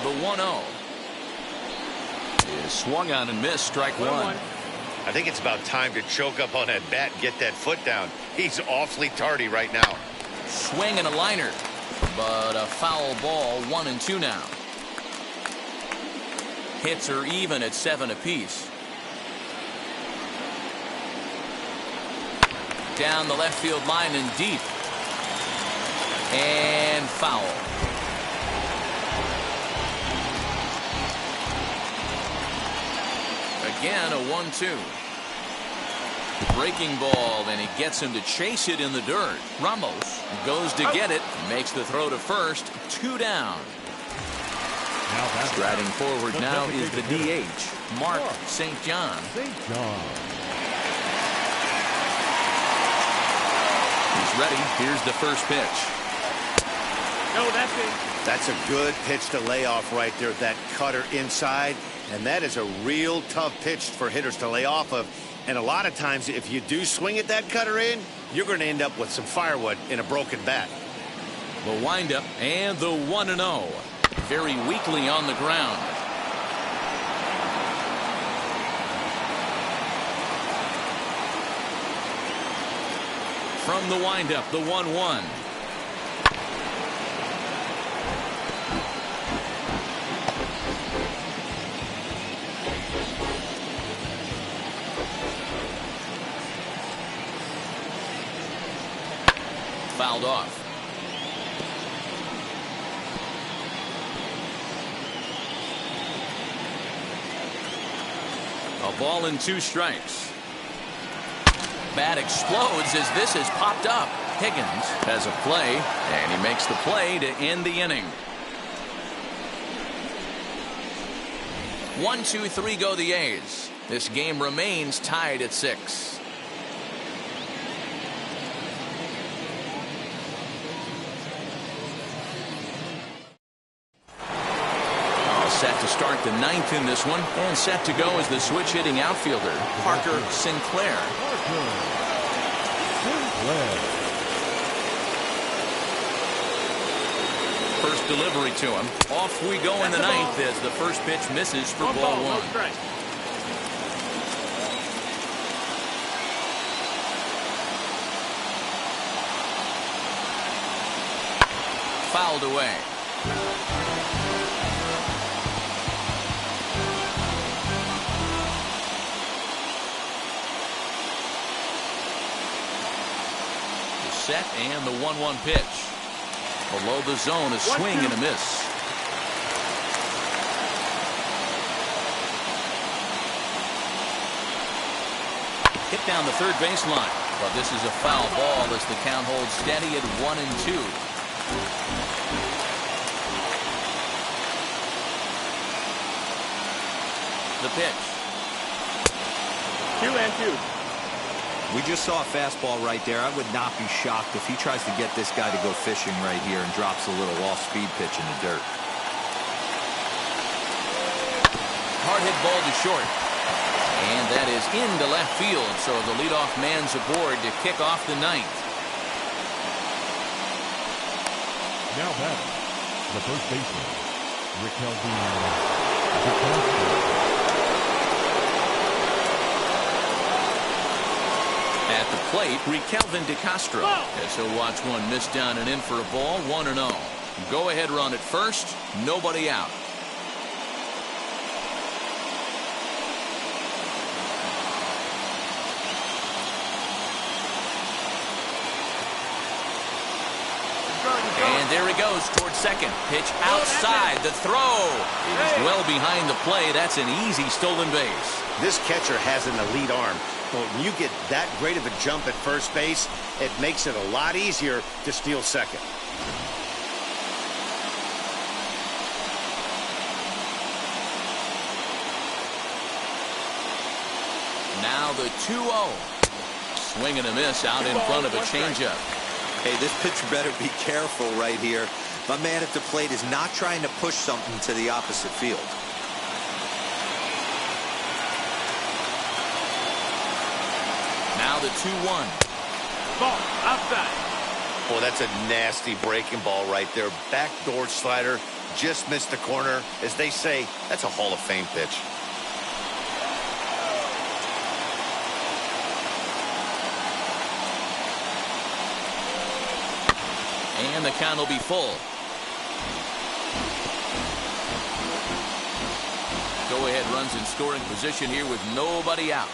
The 1-0 is swung on and missed, strike 1. I think it's about time to choke up on that bat and get that foot down. He's awfully tardy right now. Swing and a liner, but a foul ball, 1-2 now. Hits are even at 7 apiece. Down the left field line and deep. And foul. Again, a 1-2. Breaking ball, and he gets him to chase it in the dirt. Ramos goes to get it, makes the throw to first, 2 down. Striding forward now is the DH, Mark St. John. He's ready. Here's the first pitch. No, that's it. That's a good pitch to lay off right there, that cutter inside. And that is a real tough pitch for hitters to lay off of. And a lot of times, if you do swing at that cutter in, you're going to end up with some firewood in a broken bat. The windup and the 1-0. Very weakly on the ground. From the windup, the 1-1. fouled off. A ball and 2 strikes. Bat explodes as this has popped up. Higgins has a play, and he makes the play to end the inning. 1, 2, 3 go the A's. This game remains tied at 6. All set to start the 9th in this one, and set to go is the switch hitting outfielder, Parker Sinclair. First delivery to him. Off we go in the 9th as the first pitch misses for ball 1. Fouled away. The set and the 1-1 pitch. Below the zone, a swing and a miss. Hit down the third baseline, but this is a foul ball as the count holds steady at 1-2. The pitch. 2-2. We just saw a fastball right there. I would not be shocked if he tries to get this guy to go fishing right here and drops a little off-speed pitch in the dirt. Hard hit ball to short. And that is into left field, so the leadoff man's aboard to kick off the 9th. Now batting, the first baseman, Raquel. At the plate, Riquelme de Castro. As he'll watch one miss down and in for a ball, 1-0. Go ahead run at first, nobody out. And there he goes towards second. Pitch outside. The throw is well behind the play. That's an easy stolen base. This catcher has an elite arm. But when you get that great of a jump at first base, it makes it a lot easier to steal second. Now the 2-0. Swing and a miss out in front of a changeup. Hey, this pitcher better be careful right here. My man at the plate is not trying to push something to the opposite field. Now the 2-1. Ball outside. Boy, that's a nasty breaking ball right there. Backdoor slider, just missed the corner. As they say, that's a Hall of Fame pitch. And the count will be full. Go ahead runs in scoring position here with nobody out.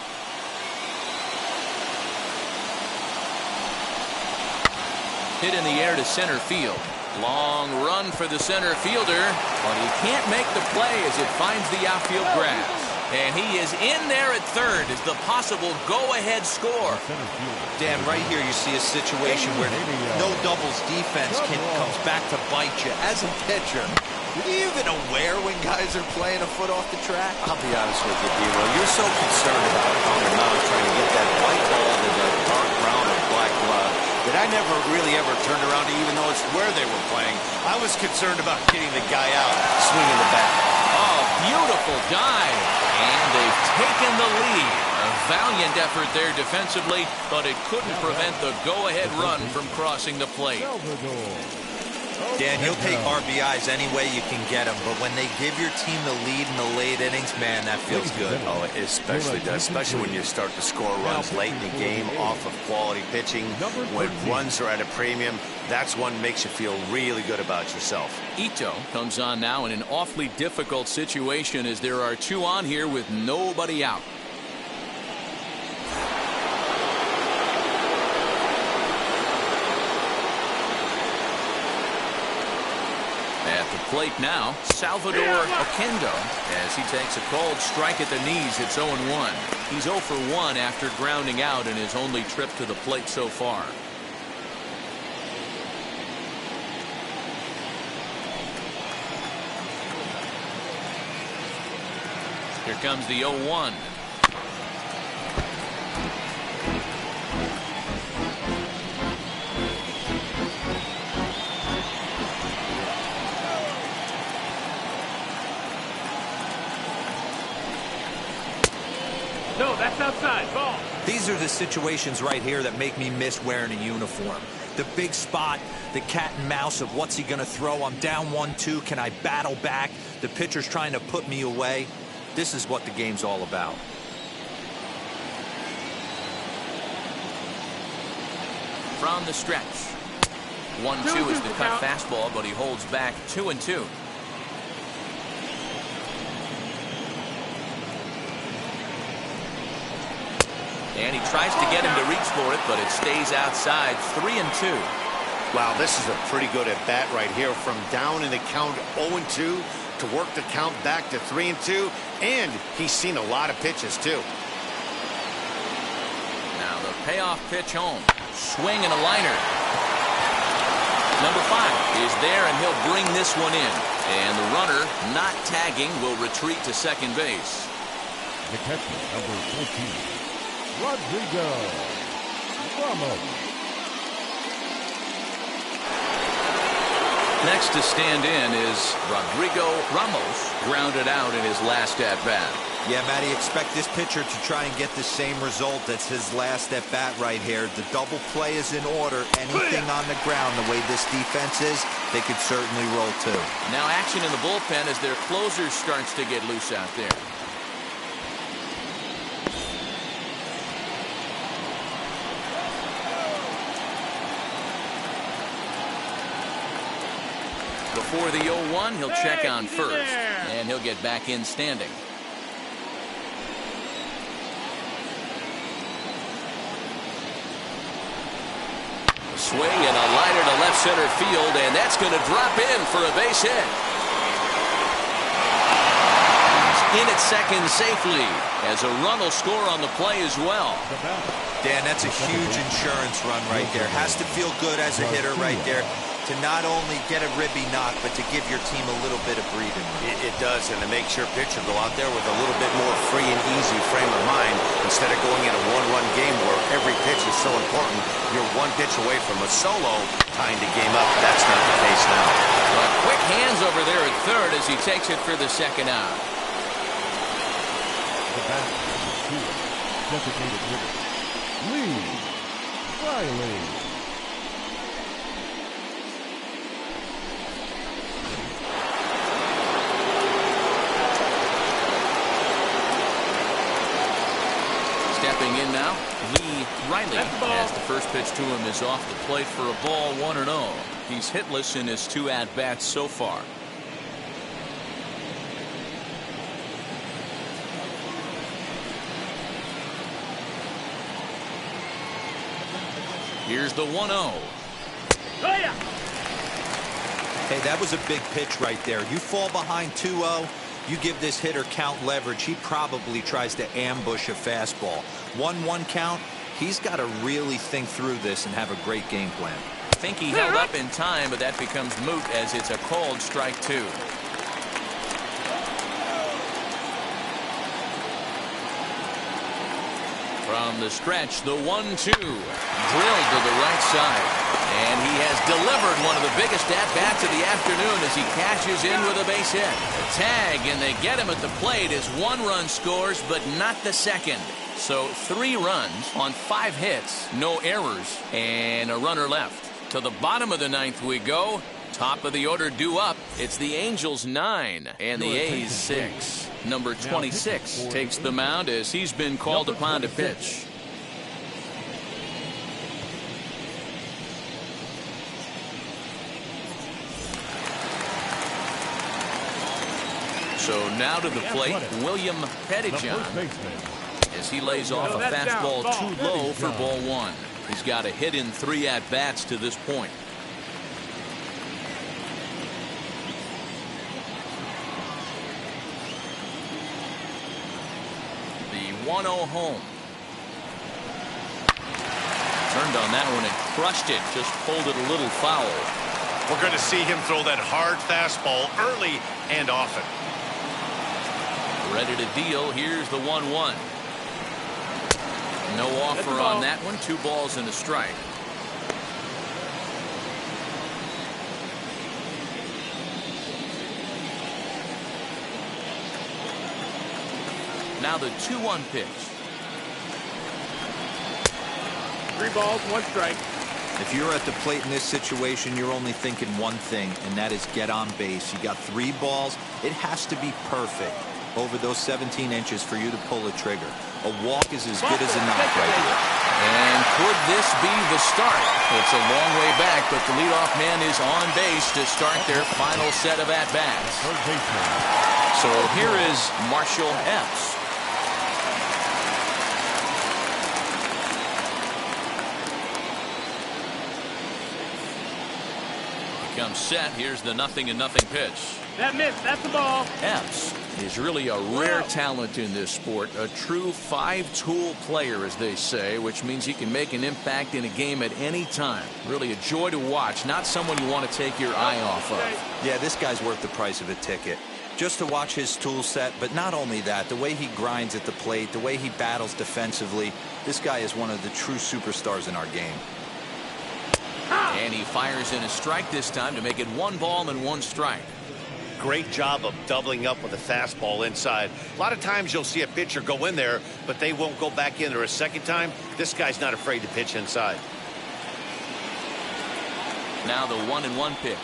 Hit in the air to center field. Long run for the center fielder, but he can't make the play as it finds the outfield grass. And he is in there at third as the possible go-ahead score. Dan, right here you see a situation where no doubles defense comes back to bite you. As a pitcher, are you even aware when guys are playing a foot off the track? I'll be honest with you, D-Will. You're so concerned about on the mound trying to get that white ball to the dark brown or black glove that I never really ever turned around to even know it's where they were playing. I was concerned about getting the guy out, swinging the bat. Oh, beautiful dive. And they've taken the lead. A valiant effort there defensively, but it couldn't prevent the go-ahead run from crossing the plate. Dan, you'll take RBIs any way you can get them, but when they give your team the lead in the late innings, man, that feels good. Oh, it especially does, especially when you start to score runs late in the game off of quality pitching. When runs are at a premium, that's one makes you feel really good about yourself. Ito comes on now in an awfully difficult situation as there are two on here with nobody out. plate now, Salvador Oquendo, as he takes a called strike at the knees. It's 0-1. He's 0 for 1 after grounding out in his only trip to the plate so far. Here comes the 0-1. No, that's outside. Ball. These are the situations right here that make me miss wearing a uniform. The big spot, the cat and mouse of what's he going to throw. I'm down 1-2. Can I battle back? The pitcher's trying to put me away. This is what the game's all about. From the stretch. 1-2 is the cut fastball, but he holds back 2-2. And he tries to get him to reach for it, but it stays outside. 3-2. Wow, this is a pretty good at bat right here. From down in the count 0-2 to work the count back to 3-2, and he's seen a lot of pitches too. Now the payoff pitch home. Swing and a liner. Number 5 is there, and he'll bring this one in. And the runner, not tagging, will retreat to second base. The catcher, number 14, Rodrigo Ramos. Next to stand in is Rodrigo Ramos, grounded out in his last at-bat. Yeah, Matty, expect this pitcher to try and get the same result. That's his last at-bat right here. The double play is in order. Anything on the ground, the way this defense is, they could certainly roll too. Now action in the bullpen as their closer starts to get loose out there. Before the 0-1, he'll check on first, and he'll get back in standing. A swing and a liner to left center field, and that's going to drop in for a base hit. He's in at second safely, as a run will score on the play as well. Dan, that's a huge insurance run right there. Has to feel good as a hitter right there, to not only get a ribby knock, but to give your team a little bit of breathing room. It does, and it makes your pitcher go out there with a little bit more free and easy frame of mind instead of going in a one-run game where every pitch is so important. You're one pitch away from a solo, tying the game up. That's not the case now. But quick hands over there at third as he takes it for the second out. The back, designated hitter, Lee Riley. Stepping in now, Lee Riley, as the first pitch to him is off the plate for a ball, 1-0. He's hitless in his 2 at-bats so far. Here's the 1-0. Hey, that was a big pitch right there. You fall behind 2-0, you give this hitter count leverage. He probably tries to ambush a fastball. 1-1 count, he's got to really think through this and have a great game plan. I think he held up in time, but that becomes moot as it's a called strike 2. From the stretch, the 1-2. Drilled to the right side. And he has delivered one of the biggest at-bats of the afternoon as he cashes in with a base hit. A tag, and they get him at the plate as 1 run scores, but not the second. So 3 runs on 5 hits, no errors, and a runner left. To the bottom of the 9th we go. Top of the order due up. It's the Angels 9 and the A's 6. Number 26 takes the mound as he's been called upon to pitch. So now to the plate, William Pettijohn, as he lays off a fastball too low for ball 1. He's got a hit in 3 at-bats to this point. 1-0 home. Turned on that one and crushed it. Just pulled it a little foul. We're going to see him throw that hard fastball early and often. Ready to deal. Here's the 1-1. No offer on that one. 2 balls and a strike. Now the 2-1 pitch. 3 balls, 1 strike. If you're at the plate in this situation, you're only thinking one thing, and that is get on base. You got 3 balls. It has to be perfect over those 17 inches for you to pull a trigger. A walk is as good as a knock right here. And could this be the start? It's a long way back, but the leadoff man is on base to start their final set of at-bats. So here is Marshall Epps. Comes set. Here's the 0-0 pitch. That missed. That's the ball. Epps is really a rare talent in this sport. A true 5-tool player, as they say, which means he can make an impact in a game at any time. Really a joy to watch. Not someone you want to take your eye off of. Yeah, this guy's worth the price of a ticket. Just to watch his tool set, but not only that, the way he grinds at the plate, the way he battles defensively, this guy is one of the true superstars in our game. And he fires in a strike this time to make it 1 ball and 1 strike. Great job of doubling up with a fastball inside. A lot of times you'll see a pitcher go in there, but they won't go back in there a second time. This guy's not afraid to pitch inside. Now the 1-1 pitch.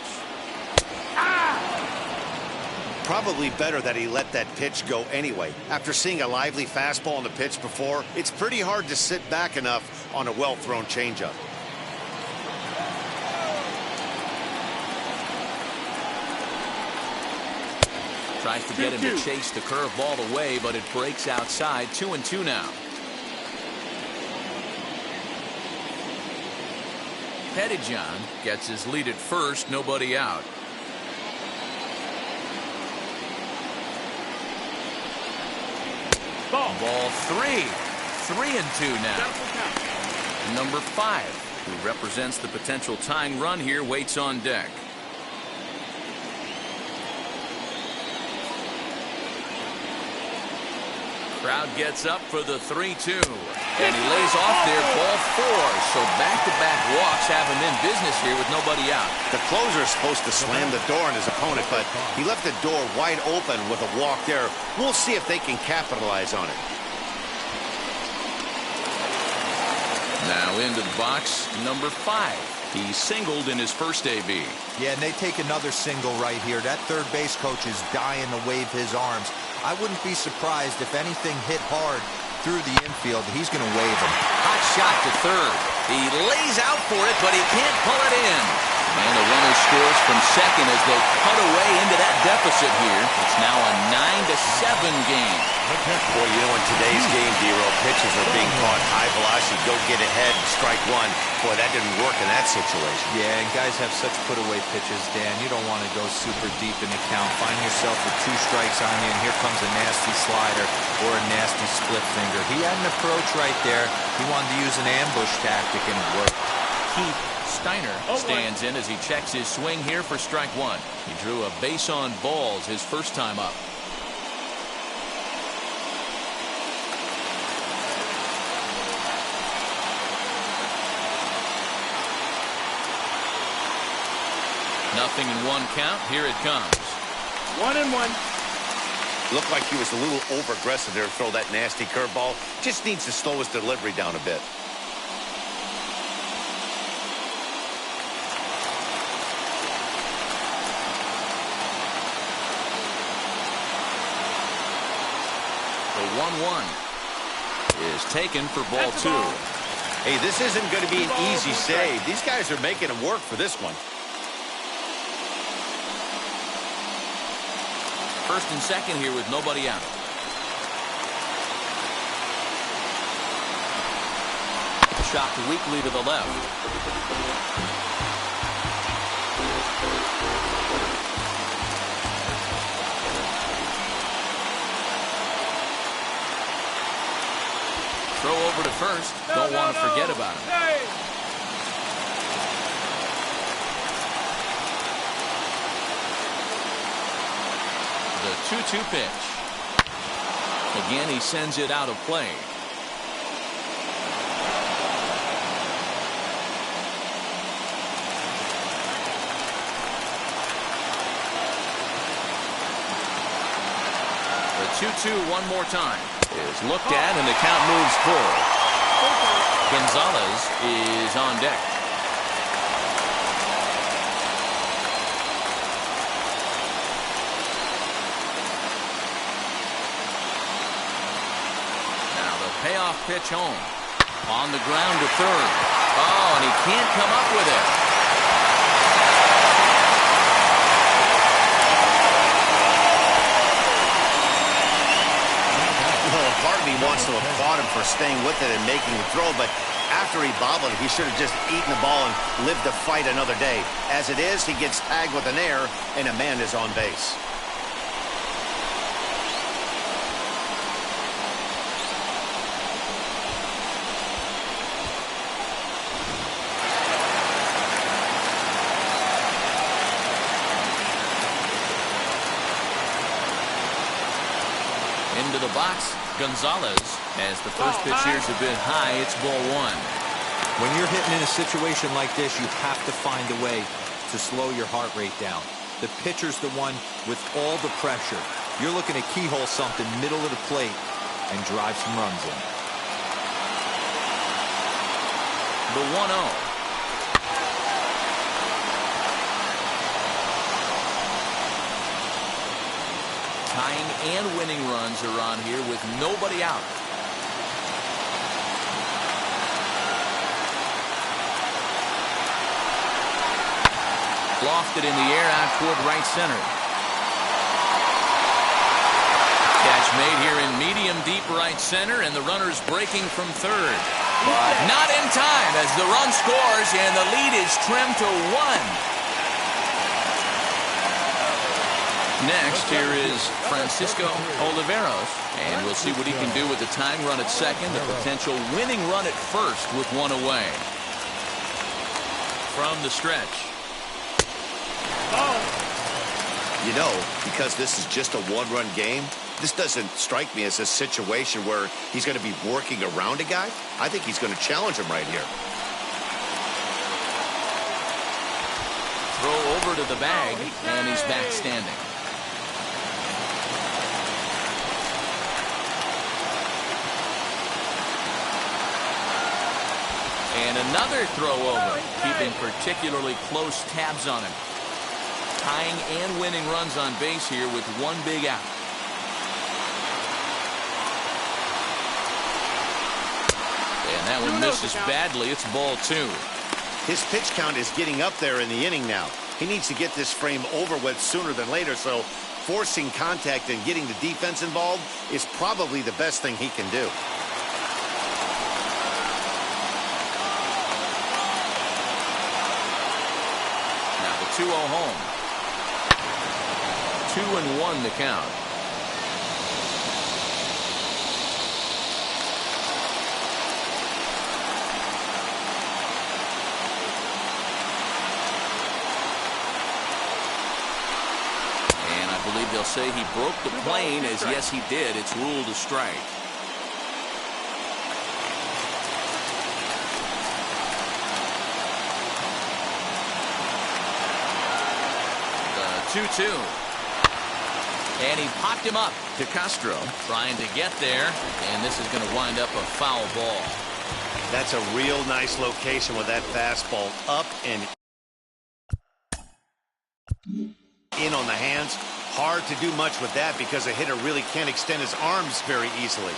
Probably better that he let that pitch go anyway. After seeing a lively fastball on the pitch before, it's pretty hard to sit back enough on a well-thrown changeup. Tries to get him to chase the curveball away, but it breaks outside. 2-2 now. Pettijohn gets his lead at first, nobody out. Ball 3. 3-2 now. Number 5, who represents the potential tying run here, waits on deck. Crowd gets up for the 3-2. And he lays off there, ball 4. So back-to-back walks have him in business here with nobody out. The closer is supposed to slam the door on his opponent, but he left the door wide open with a walk there. We'll see if they can capitalize on it. Now into the box, number 5. He singled in his first AB. Yeah, and they take another single right here. That third base coach is dying to wave his arms. I wouldn't be surprised if anything hit hard through the infield. He's going to wave him. Hot shot to third. He lays out for it, but he can't pull it in. And the runner scores from second as they cut away into that deficit here. It's now a 9-7 game. Boy, you know, in today's game, D-Roll, pitches are being caught high velocity. Go get ahead, strike 1. Boy, that didn't work in that situation. Yeah, and guys have such put-away pitches, Dan. You don't want to go super deep in the count. Find yourself with 2 strikes on you, and here comes a nasty slider or a nasty split finger. He had an approach right there. He wanted to use an ambush tactic, and it worked. Keith Steiner stands in as he checks his swing here for strike 1. He drew a base on balls his first time up. Nothing in 1 count. Here it comes. 1-1. Looked like he was a little over-aggressive there to throw that nasty curveball. Just needs to slow his delivery down a bit. The 1-1 is taken for ball 2. Hey, this isn't going to be an easy save. These guys are making him work for this one. First and second here with nobody out. Shot weakly to the left. Throw over to first. Don't want to forget about him. Hey. The 2-2 pitch. Again, he sends it out of play. The 2-2 one more time is looked at, and the count moves forward. Gonzalez is on deck. Payoff pitch home. On the ground to third. Oh, and he can't come up with it. Well, part of me wants to applaud him for staying with it and making the throw, but after he bobbled it, he should have just eaten the ball and lived to fight another day. As it is, he gets tagged with an error, and a man is on base. Into the box, Gonzalez. As the first pitch here's a bit high, it's ball one. When you're hitting in a situation like this, you have to find a way to slow your heart rate down. The pitcher's the one with all the pressure. You're looking to keyhole something middle of the plate and drive some runs in. The 1-0. Tying and winning runs are on here with nobody out. Lofted in the air out toward right center. Catch made here in medium deep right center, and the runner's breaking from third. But not in time as the run scores, and the lead is trimmed to 1. Next, here is Francisco Oliveros, and we'll see what he can do with the tying run at second, the potential winning run at first with one away. From the stretch. You know, because this is just a one-run game, this doesn't strike me as a situation where he's going to be working around a guy. I think he's going to challenge him right here. Throw over to the bag, and he's back standing. And another throw over, keeping particularly close tabs on him. Tying and winning runs on base here with one big out. And that one misses badly. It's ball 2. His pitch count is getting up there in the inning now. He needs to get this frame over with sooner than later, so forcing contact and getting the defense involved is probably the best thing he can do. Now the 2-0 home. 2-1 the count. And I believe they'll say he broke the plane, as yes he did. It's ruled a strike. The 2-2. And he popped him up to Castro, trying to get there, and this is going to wind up a foul ball. That's a real nice location with that fastball up and in on the hands. Hard to do much with that because a hitter really can't extend his arms very easily.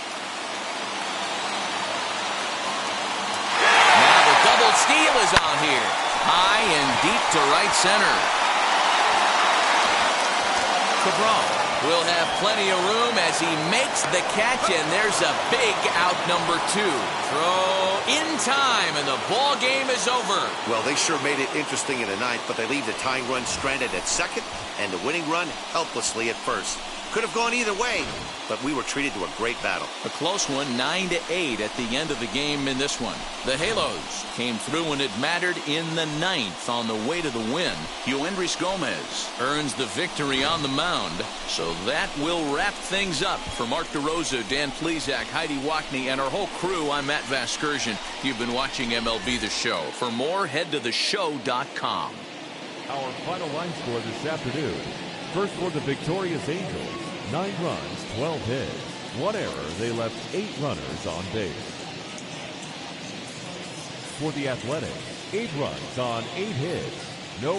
Now the double steal is on here. High and deep to right center. Cabral will have plenty of room as he makes the catch, and there's a big out number 2. Throw in time, and the ball game is over. Well, they sure made it interesting in the ninth, but they leave the tying run stranded at second and the winning run helplessly at first. Could have gone either way, but we were treated to a great battle. A close one, 9-8 at the end of the game in this one. The Halos came through when it mattered in the 9th on the way to the win. Yoendris Gomez earns the victory on the mound. So that will wrap things up. For Mark DeRosa, Dan Plezak, Heidi Wackney, and our whole crew, I'm Matt Vasgersian. You've been watching MLB The Show. For more, head to theshow.com. Our final line score this afternoon. First for the victorious Angels, 9 runs, 12 hits. 1 error, they left 8 runners on base. For the Athletics, 8 runs on 8 hits. No